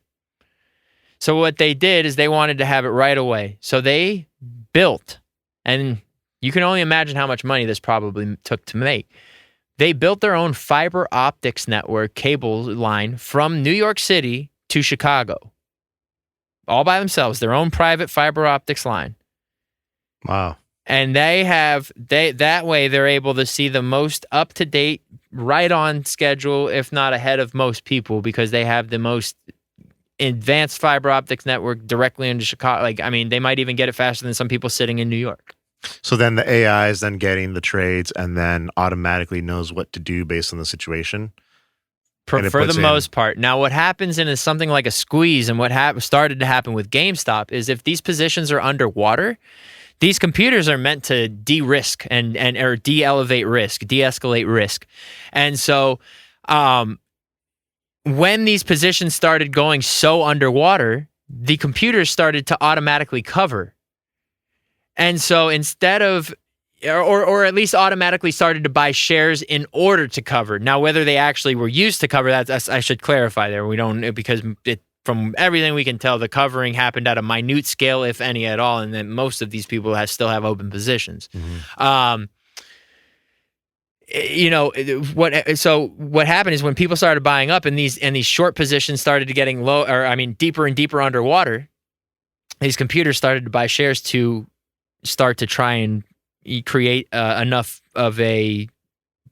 So what they did is they wanted to have it right away. So they built, and you can only imagine how much money this probably took to make. They built their own fiber optics network cable line from New York City to Chicago, all by themselves, their own private fiber optics line. Wow. And that way they're able to see the most up-to-date, right on schedule, if not ahead of most people, because they have the most advanced fiber optics network directly into Chicago. Like, I mean, they might even get it faster than some people sitting in New York. So then the AI is then getting the trades and then automatically knows what to do based on the situation? For the most part. Now, what happens in something like a squeeze, and what started to happen with GameStop, is if these positions are underwater, these computers are meant to de-risk or de-elevate risk, de-escalate risk. And so when these positions started going so underwater, the computers started to automatically cover. And so instead of, or at least automatically started to buy shares in order to cover. Now, whether they actually were used to cover, that I should clarify there. We don't, because from everything we can tell, the covering happened at a minute scale, if any at all, and then most of these people still have open positions. Mm-hmm. You know what? So what happened is when people started buying up, and these short positions started getting low, or I mean deeper and deeper underwater, these computers started to buy shares to start to try and create enough of a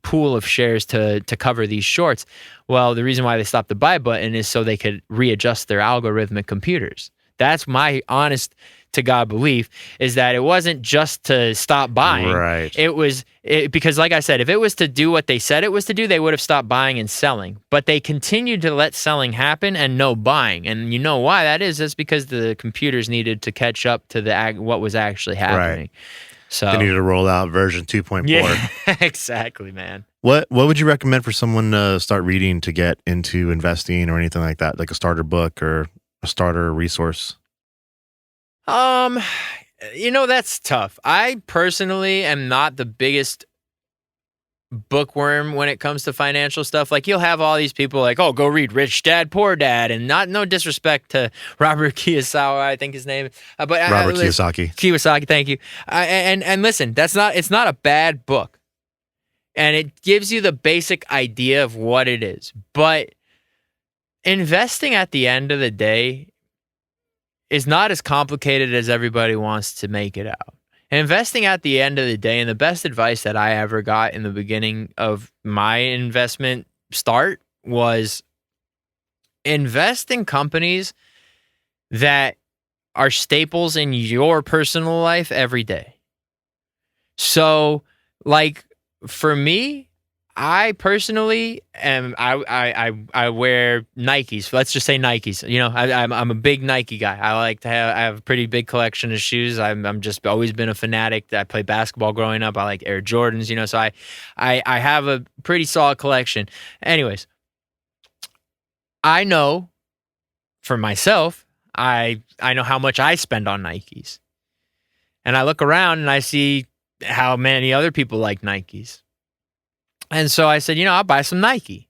pool of shares to cover these shorts. Well, the reason why they stopped the buy button is so they could readjust their algorithmic computers. That's my honest to God belief, is that it wasn't just to stop buying. Right. It was because, like I said, if it was to do what they said it was to do, they would have stopped buying and selling. But they continued to let selling happen and no buying. And you know why that is? That's because the computers needed to catch up to what was actually happening. Right. So They needed to roll out version 2.4. yeah, exactly, man. What would you recommend for someone to start reading to get into investing or anything like that, like a starter book or a starter resource? That's tough. I personally am not the biggest bookworm when it comes to financial stuff. Like, you'll have all these people like, oh, go read Rich Dad, Poor Dad, and no disrespect to Robert Kiyosaki, I think his name, but Robert Kiyosaki. Kiyosaki, thank you. And listen, it's not a bad book, and it gives you the basic idea of what it is. But investing at the end of the day is not as complicated as everybody wants to make it out. Investing at the end of the day, and the best advice that I ever got in the beginning of my investment start was invest in companies that are staples in your personal life every day. So, like, for me, I personally am. I wear Nikes. Let's just say Nikes. I'm a big Nike guy. I have a pretty big collection of shoes. I'm just always been a fanatic. I played basketball growing up. I like Air Jordans. So I have a pretty solid collection. Anyways, I know for myself, I know how much I spend on Nikes, and I look around and I see how many other people like Nikes. And so I said, I'll buy some Nike.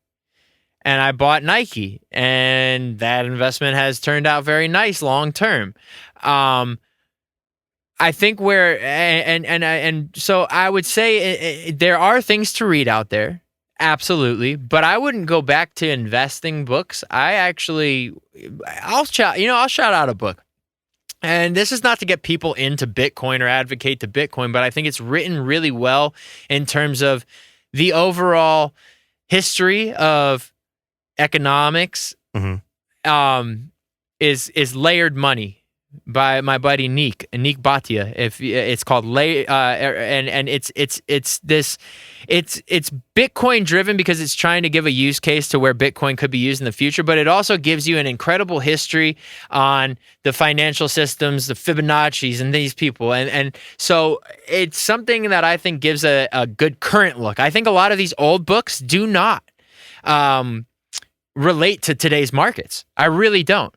And I bought Nike. And that investment has turned out very nice long term. I think so I would say there are things to read out there. Absolutely. But I wouldn't go back to investing books. I'll shout out a book. And this is not to get people into Bitcoin or advocate to Bitcoin, but I think it's written really well in terms of the overall history of economics. Is Layered Money by my buddy Nick Bhatia. If it's called it's Bitcoin driven because it's trying to give a use case to where Bitcoin could be used in the future, but it also gives you an incredible history on the financial systems, the Fibonacci's, and these people, and so it's something that I think gives a good current look. I think a lot of these old books do not relate to today's markets. I really don't.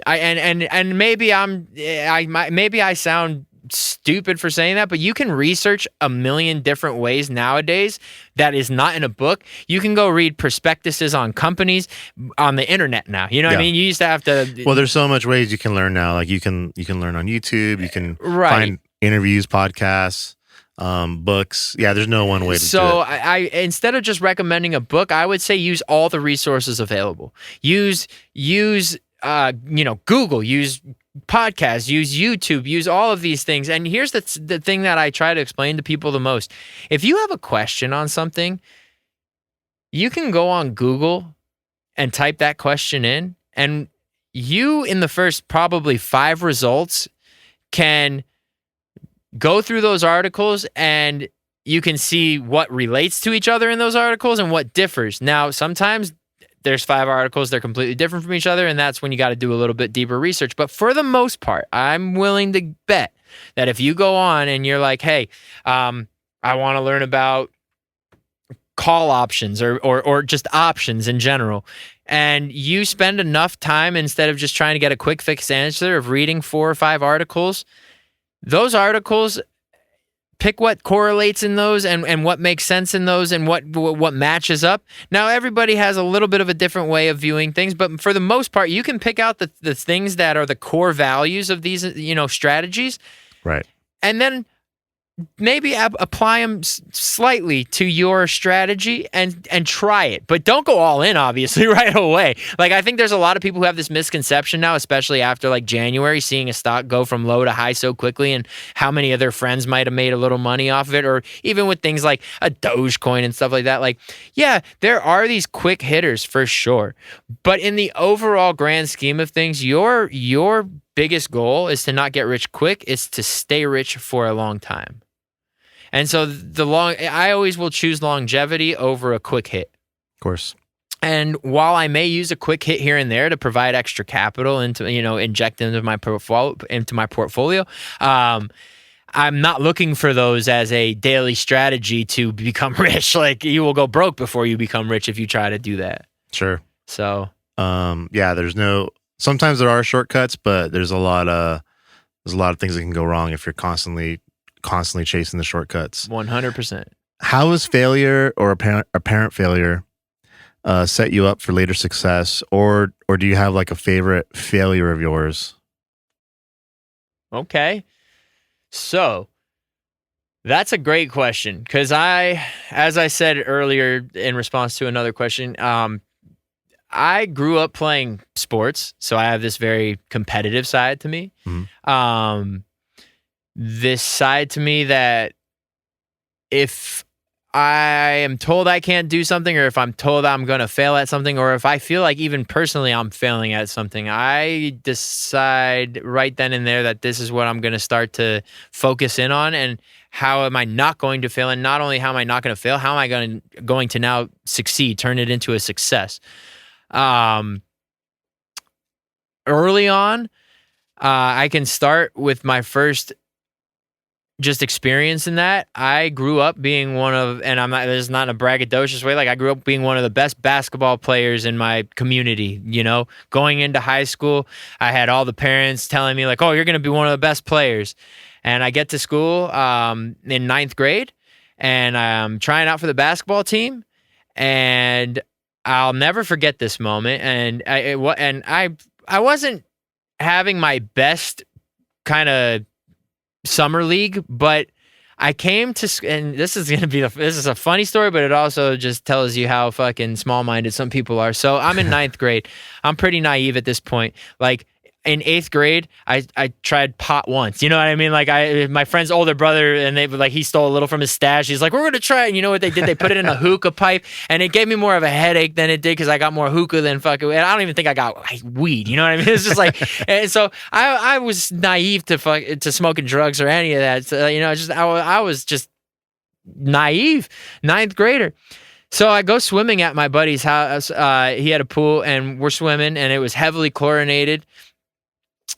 Maybe I sound stupid for saying that, but you can research a million different ways nowadays that is not in a book. You can go read prospectuses on companies on the internet now. You know what I mean? You used to have to. Well, there's so much ways you can learn now. Like you can learn on YouTube. You can find interviews, podcasts, books. Yeah, there's no one way to do it. So I instead of just recommending a book, I would say use all the resources available. Use Google, use podcasts, use YouTube, use all of these things. And here's the thing that I try to explain to people the most. If you have a question on something, you can go on Google and type that question in, and you, in the first probably 5 results, can go through those articles and you can see what relates to each other in those articles and what differs. Now, sometimes there's 5 articles, they're completely different from each other, and that's when you got to do a little bit deeper research. But for the most part, I'm willing to bet that if you go on and you're like, hey, I want to learn about call options or just options in general, and you spend enough time instead of just trying to get a quick fix answer of reading 4 or 5 articles, those articles, pick what correlates in those and what makes sense in those and what matches up. Now, everybody has a little bit of a different way of viewing things, but for the most part, you can pick out the things that are the core values of these, strategies. Right. And then maybe apply them slightly to your strategy and try it, but don't go all in, obviously, right away. Like, I think there's a lot of people who have this misconception now, especially after like January, seeing a stock go from low to high so quickly, and how many of their friends might have made a little money off of it, or even with things like a Dogecoin and stuff like that. Like, yeah, there are these quick hitters for sure, but in the overall grand scheme of things, your biggest goal is to not get rich quick. It's to stay rich for a long time. And so I always will choose longevity over a quick hit. Of course. And while I may use a quick hit here and there to provide extra capital into, inject into my portfolio, I'm not looking for those as a daily strategy to become rich. Like, you will go broke before you become rich if you try to do that. Sure. So, sometimes there are shortcuts, but there's a lot of things that can go wrong if you're constantly chasing the shortcuts. 100%. How has failure or apparent failure set you up for later success, or do you have like a favorite failure of yours? Okay. So that's a great question, because as I said earlier in response to another question, I grew up playing sports, so I have this very competitive side to me. Mm-hmm. This side to me that if I am told I can't do something, or if I'm told I'm going to fail at something, or if I feel like even personally I'm failing at something, I decide right then and there that this is what I'm going to start to focus in on, and how am I not going to fail? And not only how am I not going to fail, how am I going to now succeed, turn it into a success? Early on, I can start with my first just experience in that. I grew up being one of, and this is not in a braggadocious way, like I grew up being one of the best basketball players in my community. Going into high school, I had all the parents telling me like, oh, you're going to be one of the best players. And I get to school in ninth grade, and I'm trying out for the basketball team, and I'll never forget this moment. And I wasn't having my best kind of summer league, but I came to, and this is a funny story, but it also just tells you how fucking small-minded some people are. So I'm in ninth grade. I'm pretty naive at this point. Like, in eighth grade, I tried pot once. You know what I mean? Like, my friend's older brother, and he stole a little from his stash. He's like, we're gonna try it. And you know what they did? They put it in a hookah pipe, and it gave me more of a headache than it did, because I got more hookah than fucking. And I don't even think I got weed. You know what I mean? It's just like, and so I was naive to smoking drugs or any of that. So, I was just naive, ninth grader. So I go swimming at my buddy's house. He had a pool, and we're swimming, and it was heavily chlorinated.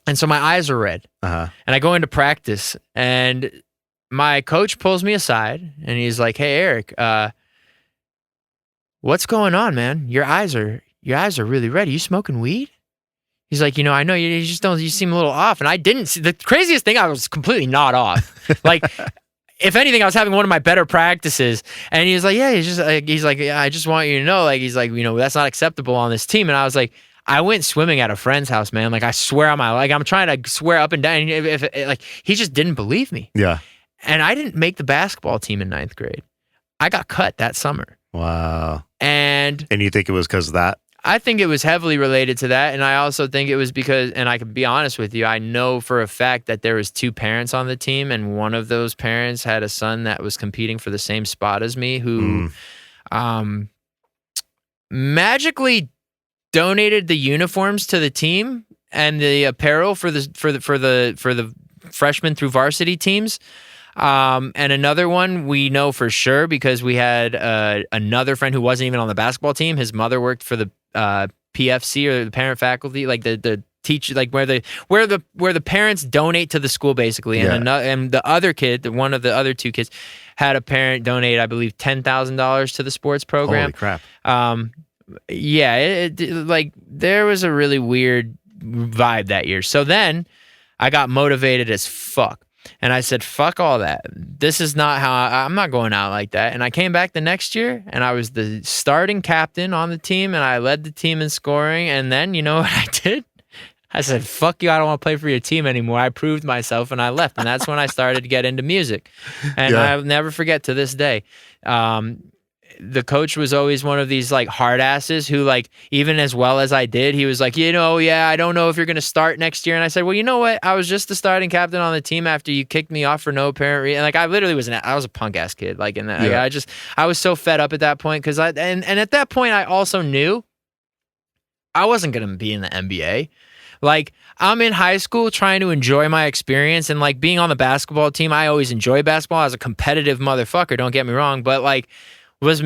And so my eyes are red. Uh-huh. And I go into practice, and my coach pulls me aside, and he's like, hey, Eric, what's going on, man? Your eyes are really red. Are you smoking weed? He's like, I know you seem a little off. And I didn't see, the craziest thing, I was completely not off. Like, if anything, I was having one of my better practices. And he was like, yeah, he's like, yeah, I just want you to know, like, he's like, that's not acceptable on this team. And I was like, I went swimming at a friend's house, man. Like, I swear on I'm trying to swear up and down. If he just didn't believe me. Yeah. And I didn't make the basketball team in ninth grade. I got cut that summer. Wow. And you think it was because of that? I think it was heavily related to that. And I also think it was because, and I can be honest with you, I know for a fact that there was two parents on the team, and one of those parents had a son that was competing for the same spot as me, who magically donated the uniforms to the team and the apparel for the freshmen through varsity teams. And another one we know for sure because we had another friend who wasn't even on the basketball team. His mother worked for the PFC, or the parent faculty, like the teacher, like where the parents donate to the school basically. And and the other kid, one of the other two kids, had a parent donate, I believe, $10,000 to the sports program. Holy crap. Like there was a really weird vibe that year. So then I got motivated as fuck. And I said, fuck all that. This is not how I'm not going out like that. And I came back the next year, and I was the starting captain on the team, and I led the team in scoring. And then, you know what I did? I said, fuck you, I don't want to play for your team anymore. I proved myself and I left. And that's when I started to get into music. And I'll never forget to this day. The coach was always one of these like hard asses who, like, even as well as I did, he was like, I don't know if you're going to start next year. And I said, well, you know what? I was just the starting captain on the team after you kicked me off for no apparent reason. Like, I literally I was a punk ass kid. Like, and I was so fed up at that point because and at that point I also knew I wasn't going to be in the NBA. Like, I'm in high school trying to enjoy my experience, and like being on the basketball team, I always enjoy basketball. I was a competitive motherfucker, don't get me wrong, but like, was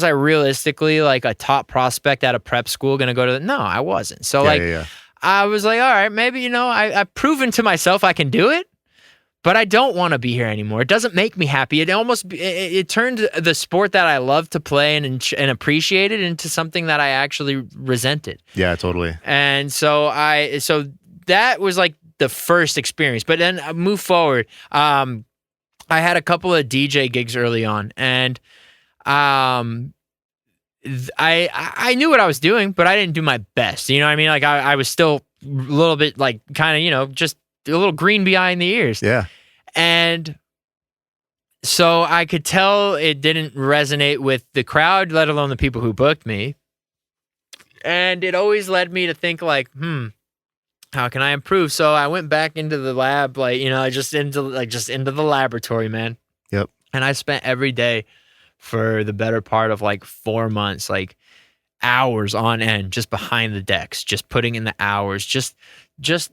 I realistically like a top prospect at a prep school going to go to no, I wasn't. So I was like, all right, maybe, I've proven to myself I can do it, but I don't want to be here anymore. It doesn't make me happy. It turned the sport that I love to play and appreciated into something that I actually resented. Yeah, totally. And so that was like the first experience, but then I move forward. I had a couple of DJ gigs early on, and I knew what I was doing, but I didn't do my best. You know what I mean? Like I was still a little bit like kind of, just a little green behind the ears. Yeah. And so I could tell it didn't resonate with the crowd, let alone the people who booked me. And it always led me to think like, how can I improve? So I went back into the lab, just into the laboratory, man. Yep. And I spent every day for the better part of like 4 months, like hours on end, just behind the decks, just putting in the hours, just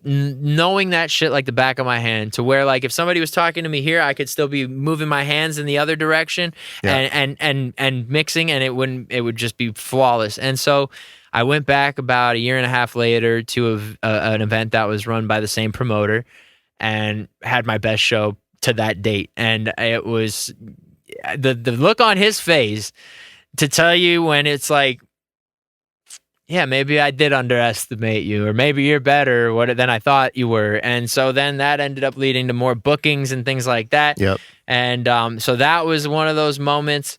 knowing that shit like the back of my hand, to where like if somebody was talking to me here, I could still be moving my hands in the other direction and mixing, and it would just be flawless. And so I went back about a year and a half later to an event that was run by the same promoter, and had my best show to that date. And it was the look on his face to tell you when it's like, yeah, maybe I did underestimate you, or maybe you're better than I thought you were. And so then that ended up leading to more bookings and things like that. Yep. And so that was one of those moments.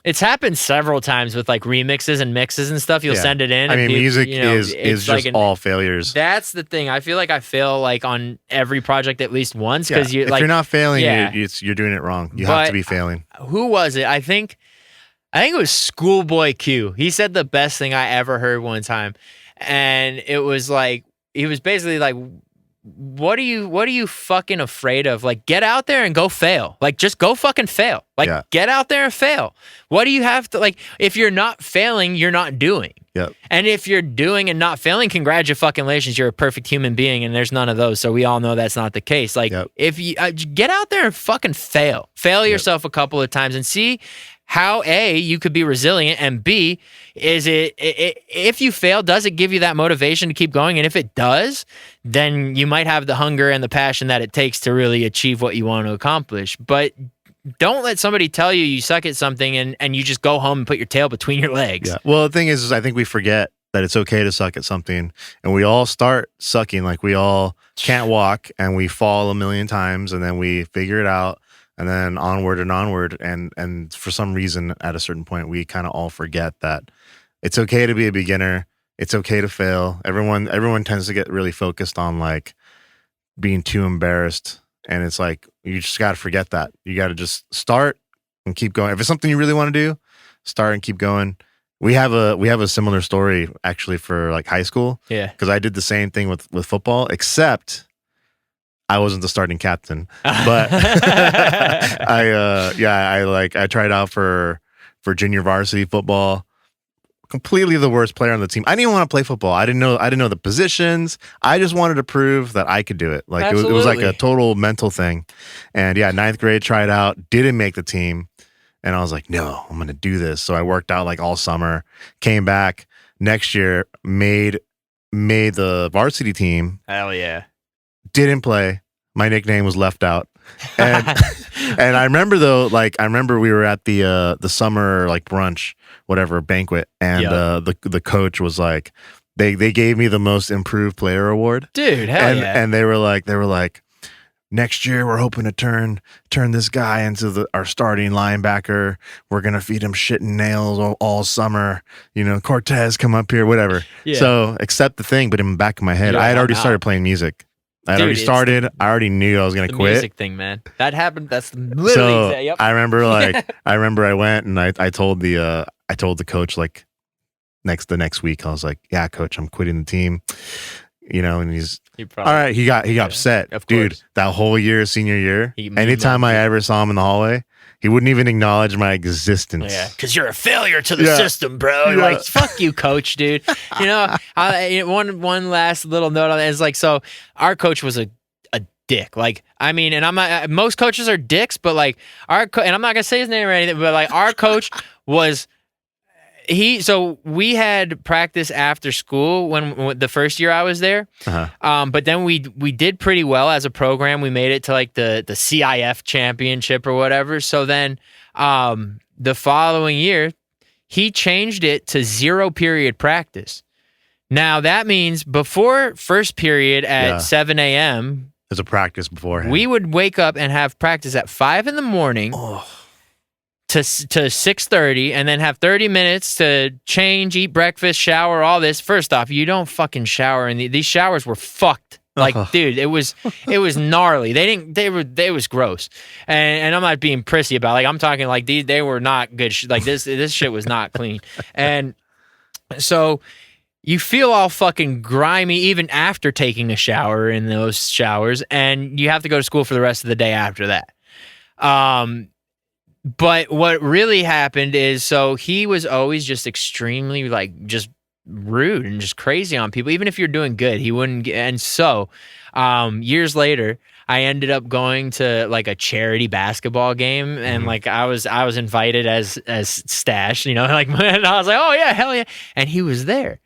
It's happened several times with like remixes and mixes and stuff. You'll send it in. I mean, people, music is just all failures. That's the thing. I feel like I fail like on every project at least once, because if you're not failing, you're doing it wrong. You have to be failing. Who was it? I think it was Schoolboy Q. He said the best thing I ever heard one time, and it was like, he was basically like, what are you fucking afraid of? Like, get out there and go fail. Like, just go fucking fail. Like, get out there and fail. What do you have to, like, if you're not failing, you're not doing. Yep. And if you're doing and not failing, congratulations, you're a perfect human being, and there's none of those. So we all know that's not the case. Like, if you get out there and fucking fail yourself a couple of times and see how A, you could be resilient, and B, if you fail, does it give you that motivation to keep going? And if it does, then you might have the hunger and the passion that it takes to really achieve what you want to accomplish. But don't let somebody tell you suck at something and you just go home and put your tail between your legs. Yeah. Well, the thing is I think we forget that it's okay to suck at something, and we all start sucking. Like, we all can't walk, and we fall a million times, and then we figure it out. And then onward and onward, and for some reason, at a certain point, we kind of all forget that it's okay to be a beginner. It's okay to fail. Everyone tends to get really focused on like being too embarrassed, and it's like, you just got to forget that. You got to just start and keep going. If it's something you really want to do, start and keep going. We have a similar story actually for like high school. Yeah, because I did the same thing with football, except I wasn't the starting captain, but I tried out for junior varsity football. Completely the worst player on the team. I didn't even want to play football. I didn't know the positions. I just wanted to prove that I could do it. Like, it was like a total mental thing. And yeah, 9th grade, tried out, didn't make the team. And I was like, no, I'm going to do this. So I worked out like all summer, came back next year, made the varsity team. Hell yeah. Didn't play. My nickname was left out. And and I remember though, like, we were at the summer like brunch, whatever, banquet, and the coach was like, they gave me the most improved player award. Dude, hell yeah. And they were like, next year we're hoping to turn this guy into our starting linebacker. We're gonna feed him shit and nails all summer. You know, Cortez, come up here, whatever. Yeah. So accept the thing, but in the back of my head, I had already started playing music. I already knew I was gonna quit. Music thing, man. That happened. That's literally. So I remember I went and I told the coach like the next week, I was like, yeah, coach, I'm quitting the team. You know, and all right. He got upset, dude. That whole year, senior year, anytime I ever saw him in the hallway, he wouldn't even acknowledge my existence. Yeah, because you're a failure to the system, bro. You're like, fuck you, coach, dude. You know, one last little note on that is like, so our coach was a dick. Like, I mean, and I'm not. Most coaches are dicks, but like and I'm not gonna say his name or anything, but like our coach was. So we had practice after school when the first year I was there. But then we did pretty well as a program. We made it to like the CIF championship or whatever. So then the following year, he changed it to 0 period practice. Now that means before first period at 7 a.m. There's a practice beforehand. We would wake up and have practice at 5 in the morning. To 6:30 and then have 30 minutes to change, eat breakfast, shower, all this. First off, you don't fucking shower, and these showers were fucked. Like, dude, it was gnarly. It was gross. And I'm not being prissy about it. Like, I'm talking like they were not good. Like this shit was not clean. And so you feel all fucking grimy even after taking a shower in those showers, and you have to go to school for the rest of the day after that. But what really happened is, so he was always just extremely like just rude and just crazy on people. Even if you're doing good, he wouldn't. And so years later, I ended up going to like a charity basketball game, and like I was invited as Stash, you know, like, and I was like, oh yeah, hell yeah. And he was there,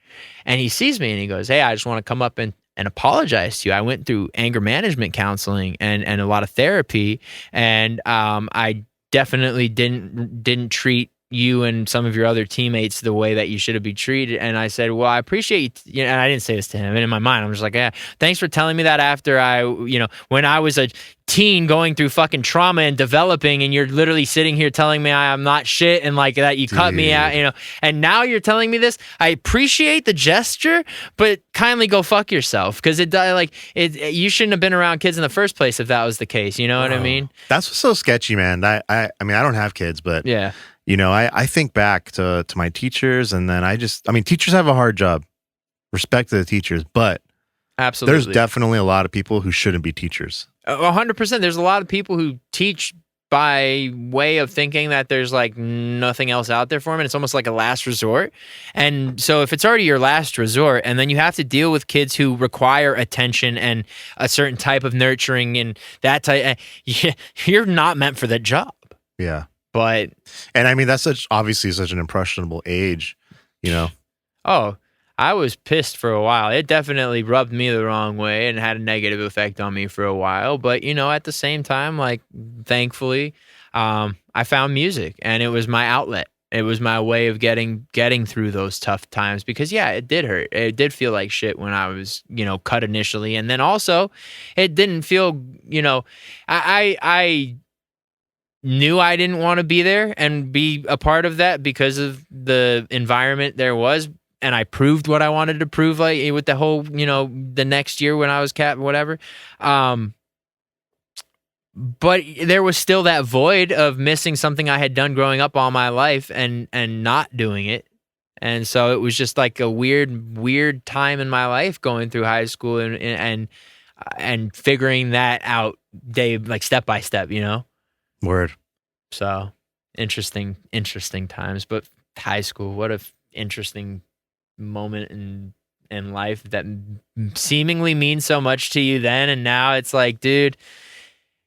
and he sees me and he goes, hey, I just want to come up and apologize to you. I went through anger management counseling and a lot of therapy, and I definitely didn't treat you and some of your other teammates the way that you should have been treated. And I said, well, I appreciate you. And I didn't say this to him. And in my mind, I'm just like, yeah, thanks for telling me that after when I was a teen going through fucking trauma and developing, and you're literally sitting here telling me I'm not shit and like that you cut me out, you know, and now you're telling me this. I appreciate the gesture, but kindly go fuck yourself, because you shouldn't have been around kids in the first place if that was the case. You know what I mean? That's what's so sketchy, man. I mean, I don't have kids, but yeah. You know, I think back to my teachers, and then teachers have a hard job. Respect to the teachers, but absolutely, there's definitely a lot of people who shouldn't be teachers. 100%. There's a lot of people who teach by way of thinking that there's like nothing else out there for them, and it's almost like a last resort. And so if it's already your last resort, and then you have to deal with kids who require attention and a certain type of nurturing and that type, you're not meant for that job. Yeah. But, and I mean, that's obviously such an impressionable age, you know? Oh, I was pissed for a while. It definitely rubbed me the wrong way and had a negative effect on me for a while. But, you know, at the same time, like, thankfully, I found music, and it was my outlet. It was my way of getting through those tough times, because, yeah, it did hurt. It did feel like shit when I was, you know, cut initially. And then also it didn't feel, you know, I knew I didn't want to be there and be a part of that because of the environment there was. And I proved what I wanted to prove, like with the whole, you know, the next year when I was whatever. But there was still that void of missing something I had done growing up all my life and not doing it. And so it was just like a weird time in my life going through high school and figuring that out like step by step, you know? Word. So interesting times. But high school, what a interesting moment in life that seemingly means so much to you then, and now it's like, dude.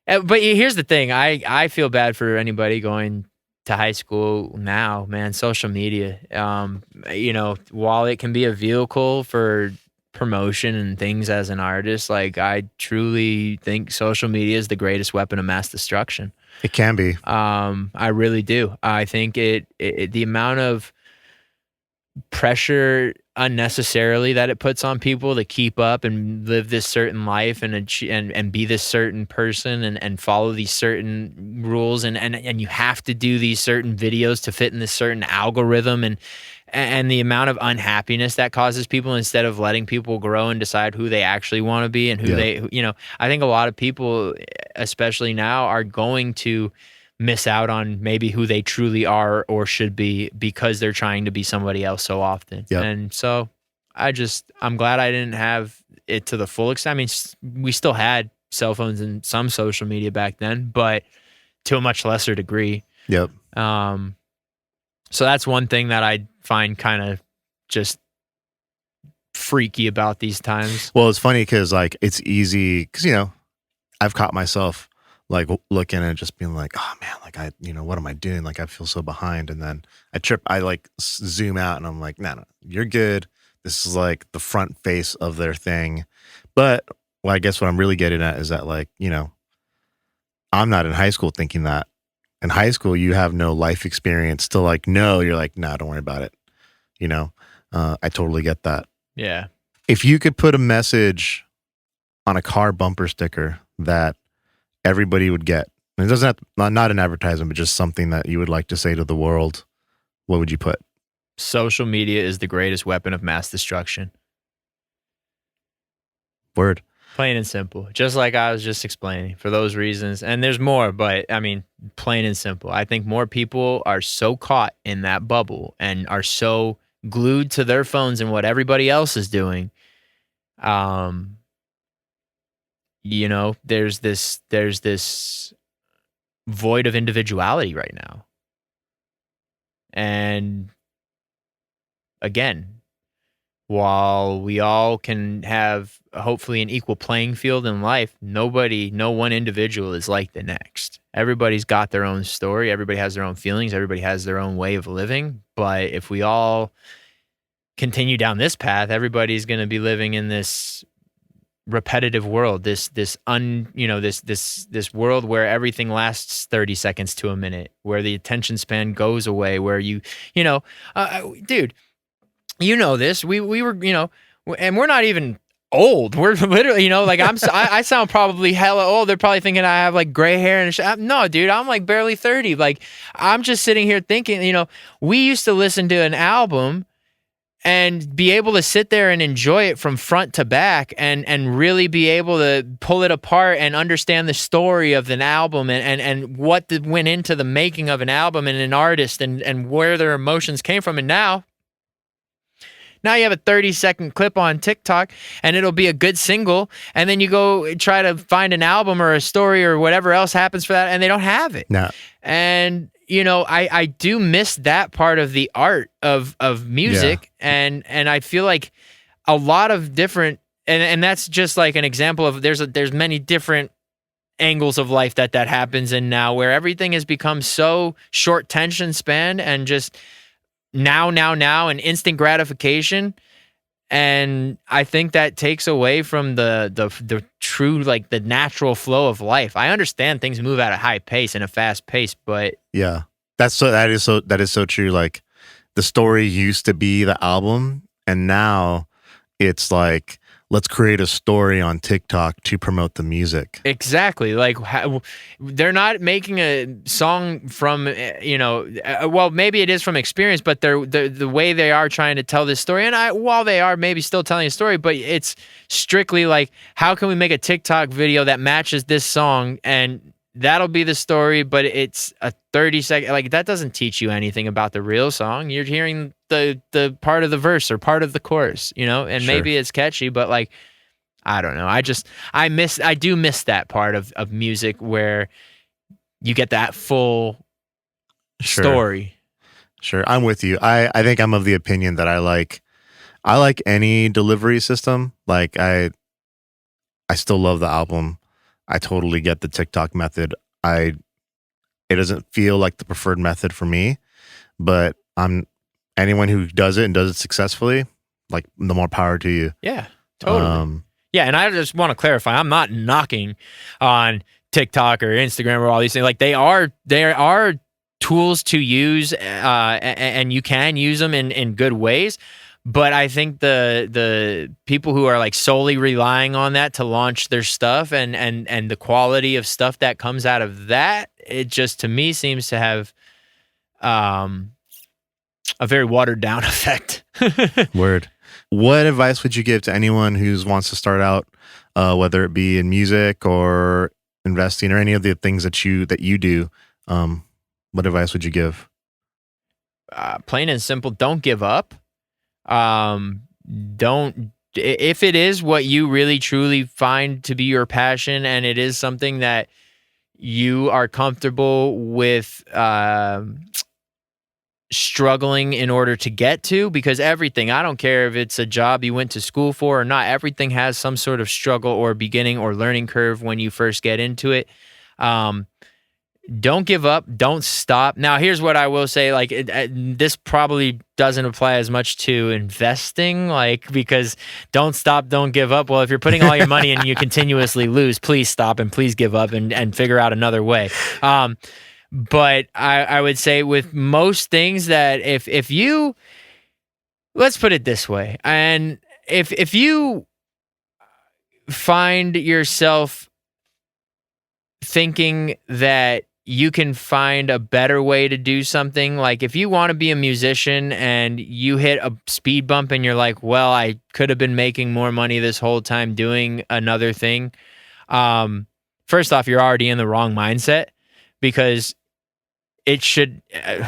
But here's the thing, I feel bad for anybody going to high school now, man. Social media, you know, while it can be a vehicle for promotion and things as an artist, like, I truly think social media is the greatest weapon of mass destruction. It can be. I really do. I think it the amount of pressure unnecessarily that it puts on people to keep up and live this certain life and be this certain person and follow these certain rules and you have to do these certain videos to fit in this certain algorithm and the amount of unhappiness that causes people instead of letting people grow and decide who they actually want to be and who they, I think a lot of people, especially now, are going to miss out on maybe who they truly are or should be because they're trying to be somebody else so often. Yep. And so I'm glad I didn't have it to the full extent. I mean, we still had cell phones and some social media back then, but to a much lesser degree. Yep. So that's one thing that I find kind of just freaky about these times. Well, it's funny because like it's easy because I've caught myself like looking and just being like, oh man, like what am I doing? Like I feel so behind, and then I like zoom out and I'm like, no, you're good. This is like the front face of their thing. But I guess what I'm really getting at is that like I'm not in high school thinking that. In high school, you have no life experience to like know. You're like, nah, don't worry about it. I totally get that. Yeah. If you could put a message on a car bumper sticker that everybody would get, and it doesn't have not an advertisement, but just something that you would like to say to the world, what would you put? Social media is the greatest weapon of mass destruction. Word. Plain and simple. Just like I was just explaining, for those reasons. And there's more, but I mean, plain and simple. I think more people are so caught in that bubble and are so glued to their phones and what everybody else is doing. There's this void of individuality right now. And again, while we all can have hopefully an equal playing field in life, no one individual is like the next. Everybody's got their own story. Everybody has their own feelings. Everybody has their own way of living. But if we all continue down this path, everybody's going to be living in this repetitive world, this world where everything lasts 30 seconds to a minute, where the attention span goes away, where dude, this, we were, and we're not even old. We're literally, like I sound probably hella old. They're probably thinking I have like gray hair and shit. No, dude, I'm like barely 30. Like I'm just sitting here thinking, we used to listen to an album and be able to sit there and enjoy it from front to back and really be able to pull it apart and understand the story of an album and what went into the making of an album and an artist and where their emotions came from. And now you have a 30-second clip on TikTok and it'll be a good single. And then you go try to find an album or a story or whatever else happens for that and they don't have it. No. And I do miss that part of the art of music. Yeah. And I feel like a lot of different, and that's just like an example of there's many different angles of life that happens in now, where everything has become so short tension span and just now and instant gratification. And I think that takes away from the true, like the natural flow of life. I understand things move at a high pace and a fast pace, but yeah, that is so true. Like the story used to be the album, and now it's like, let's create a story on TikTok to promote the music. Exactly. Like they're not making a song from, well, maybe it is from experience, but the way they are trying to tell this story, and while they are maybe still telling a story, but it's strictly like, how can we make a TikTok video that matches this song and that'll be the story, but it's a 30-second, like that doesn't teach you anything about the real song. You're hearing the part of the verse or part of the chorus, and Sure. Maybe it's catchy, but like, I don't know. I do miss that part of music where you get that full story. Sure. I'm with you. I think I'm of the opinion that I like any delivery system. Like I still love the album. I totally get the TikTok method. It doesn't feel like the preferred method for me, but anyone who does it and does it successfully, like the more power to you. Yeah, totally. Yeah, and I just want to clarify, I'm not knocking on TikTok or Instagram or all these things. Like there are tools to use, and you can use them in good ways. But I think the people who are like solely relying on that to launch their stuff and the quality of stuff that comes out of that, it just to me seems to have a very watered down effect. Word. What advice would you give to anyone who wants to start out, whether it be in music or investing or any of the things that you do? What advice would you give? Plain and simple, don't give up. Don't, if it is what you really truly find to be your passion and it is something that you are comfortable with struggling in order to get to, because everything, I don't care if it's a job you went to school for or not, everything has some sort of struggle or beginning or learning curve when you first get into it. Don't give up. Don't stop. Now, here's what I will say. Like, this probably doesn't apply as much to investing, like, because don't stop, don't give up. Well, if you're putting all your money in and you continuously lose, please stop and please give up and figure out another way. But I would say with most things that if you, let's put it this way, and if you find yourself thinking that you can find a better way to do something, like if you want to be a musician and you hit a speed bump and you're like, well, I could have been making more money this whole time doing another thing. First off, you're already in the wrong mindset, because it should,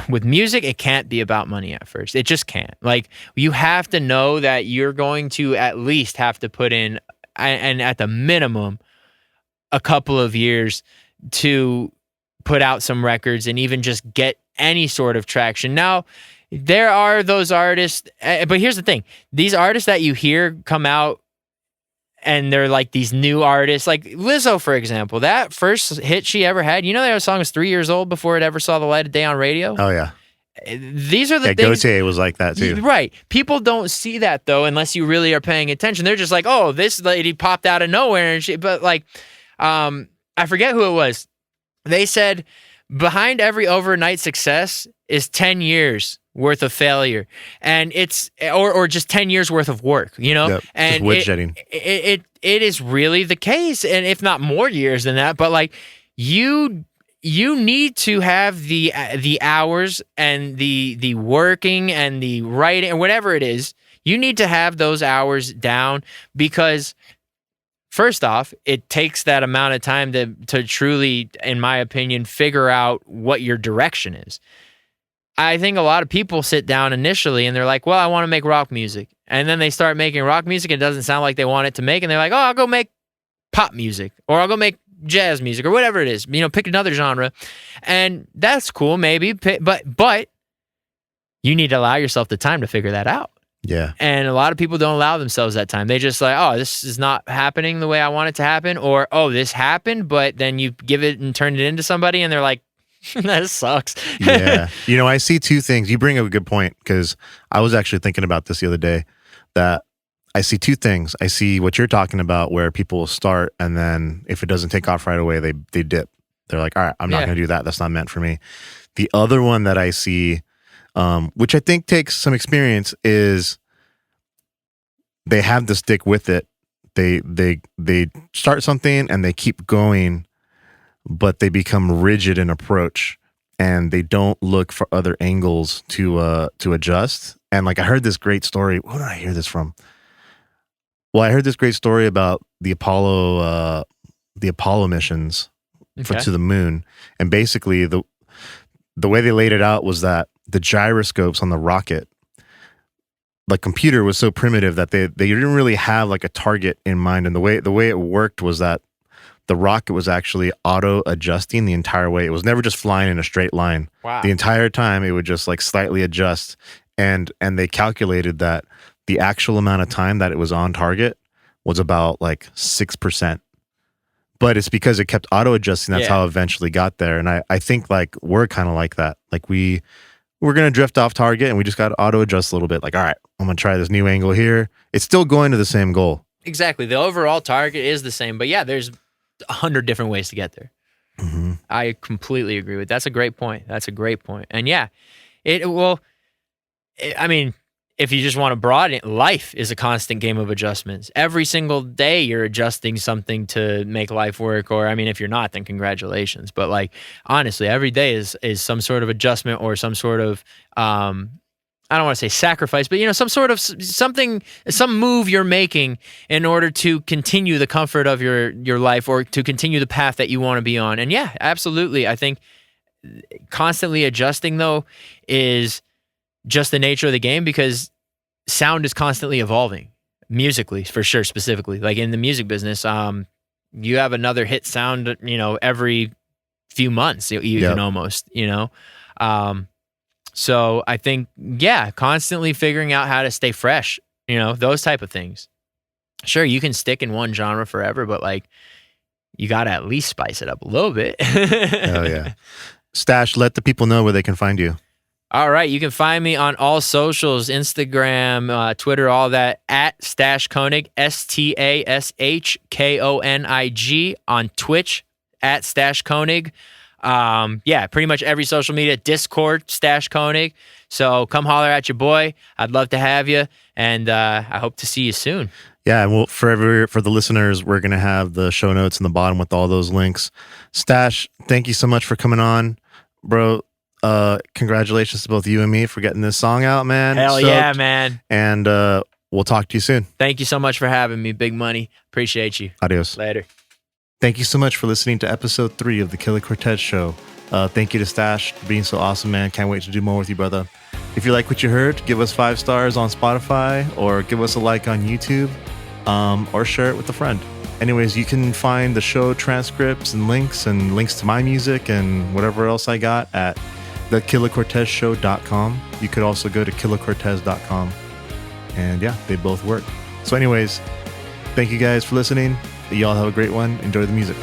with music, it can't be about money at first. It just can't. Like, you have to know that you're going to at least have to put in, and at the minimum, a couple of years to put out some records and even just get any sort of traction. Now, there are those artists, but here's the thing. These artists that you hear come out and they're like these new artists, like Lizzo, for example, that first hit she ever had, you know, that song was 3 years old before it ever saw the light of day on radio. Oh, yeah. These are the things. Gautier was like that too. Right. People don't see that though, unless you really are paying attention. They're just like, oh, this lady popped out of nowhere. And but like, I forget who it was. They said behind every overnight success is 10 years worth of failure, and it's or just 10 years worth of work, you know. Yep, and it is really the case, and if not more years than that. But like, you need to have the hours and the working and the writing and whatever it is. You need to have those hours down, because first off, it takes that amount of time to truly, in my opinion, figure out what your direction is. I think a lot of people sit down initially and they're like, well, I want to make rock music. And then they start making rock music and it doesn't sound like they want it to make. And they're like, oh, I'll go make pop music, or I'll go make jazz music, or whatever it is. You know, pick another genre. And that's cool, maybe. But you need to allow yourself the time to figure that out. Yeah. And a lot of people don't allow themselves that time. They just like, oh, this is not happening the way I want it to happen. Or, oh, this happened, but then you give it and turn it into somebody and they're like, that sucks. Yeah. You know, I see two things. You bring up a good point, because I was actually thinking about this the other day, that I see two things. I see what you're talking about, where people will start and then if it doesn't take off right away, they dip. They're like, all right, I'm not going to do that. That's not meant for me. The other one that I see, which I think takes some experience, is they have to stick with it. They start something and they keep going, but they become rigid in approach and they don't look for other angles to adjust. And like, I heard this great story. Where did I hear this from? Well, I heard this great story about the Apollo missions to the moon. And basically the way they laid it out was that the gyroscopes on the rocket, the computer was so primitive that they didn't really have like a target in mind. And the way it worked was that the rocket was actually auto adjusting the entire way. It was never just flying in a straight line. Wow. The entire time it would just like slightly adjust. And they calculated that the actual amount of time that it was on target was about like 6%. But it's because it kept auto adjusting. That's how it eventually got there. And I think like we're kind of like that. Like we're going to drift off target and we just got to auto adjust a little bit. Like, all right, I'm going to try this new angle here. It's still going to the same goal. Exactly. The overall target is the same, but yeah, there's 100 different ways to get there. Mm-hmm. I completely agree with. That's a great point. And yeah, if you just want to broaden it, life is a constant game of adjustments. Every single day you're adjusting something to make life work. Or, I mean, if you're not, then congratulations. But like, honestly, every day is some sort of adjustment or some sort of, I don't want to say sacrifice, but, you know, some sort of something, some move you're making in order to continue the comfort of your life or to continue the path that you want to be on. And yeah, absolutely. I think constantly adjusting, though, is just the nature of the game, because sound is constantly evolving musically, for sure. Specifically, like in the music business, you have another hit sound, you know, every few months, you can almost, you know. So I think, yeah, constantly figuring out how to stay fresh, you know, those type of things. Sure, you can stick in one genre forever, but like, you got to at least spice it up a little bit. Oh yeah. Stash, let the people know where they can find you. All right, you can find me on all socials, Instagram, Twitter, all that, at Stash Konig, STASHKONIG, on Twitch, at Stash Konig. Yeah, pretty much every social media, Discord, Stash Konig. So come holler at your boy. I'd love to have you, and I hope to see you soon. Yeah, and for the listeners, we're going to have the show notes in the bottom with all those links. Stash, thank you so much for coming on, bro. Congratulations to both you and me for getting this song out, man. Hell yeah, man. And we'll talk to you soon. Thank you so much for having me, Big Money. Appreciate you. Adios. Later. Thank you so much for listening to episode 3 of the Killah Cortez Show. Thank you to Stash for being so awesome, man. Can't wait to do more with you, brother. If you like what you heard, give us 5 stars on Spotify, or give us a like on YouTube, or share it with a friend. Anyways, you can find the show transcripts and links to my music and whatever else I got at thekillahcortezshow.com. You could also go to killahcortez.com. And yeah, they both work. So anyways, thank you guys for listening. Y'all have a great one. Enjoy the music.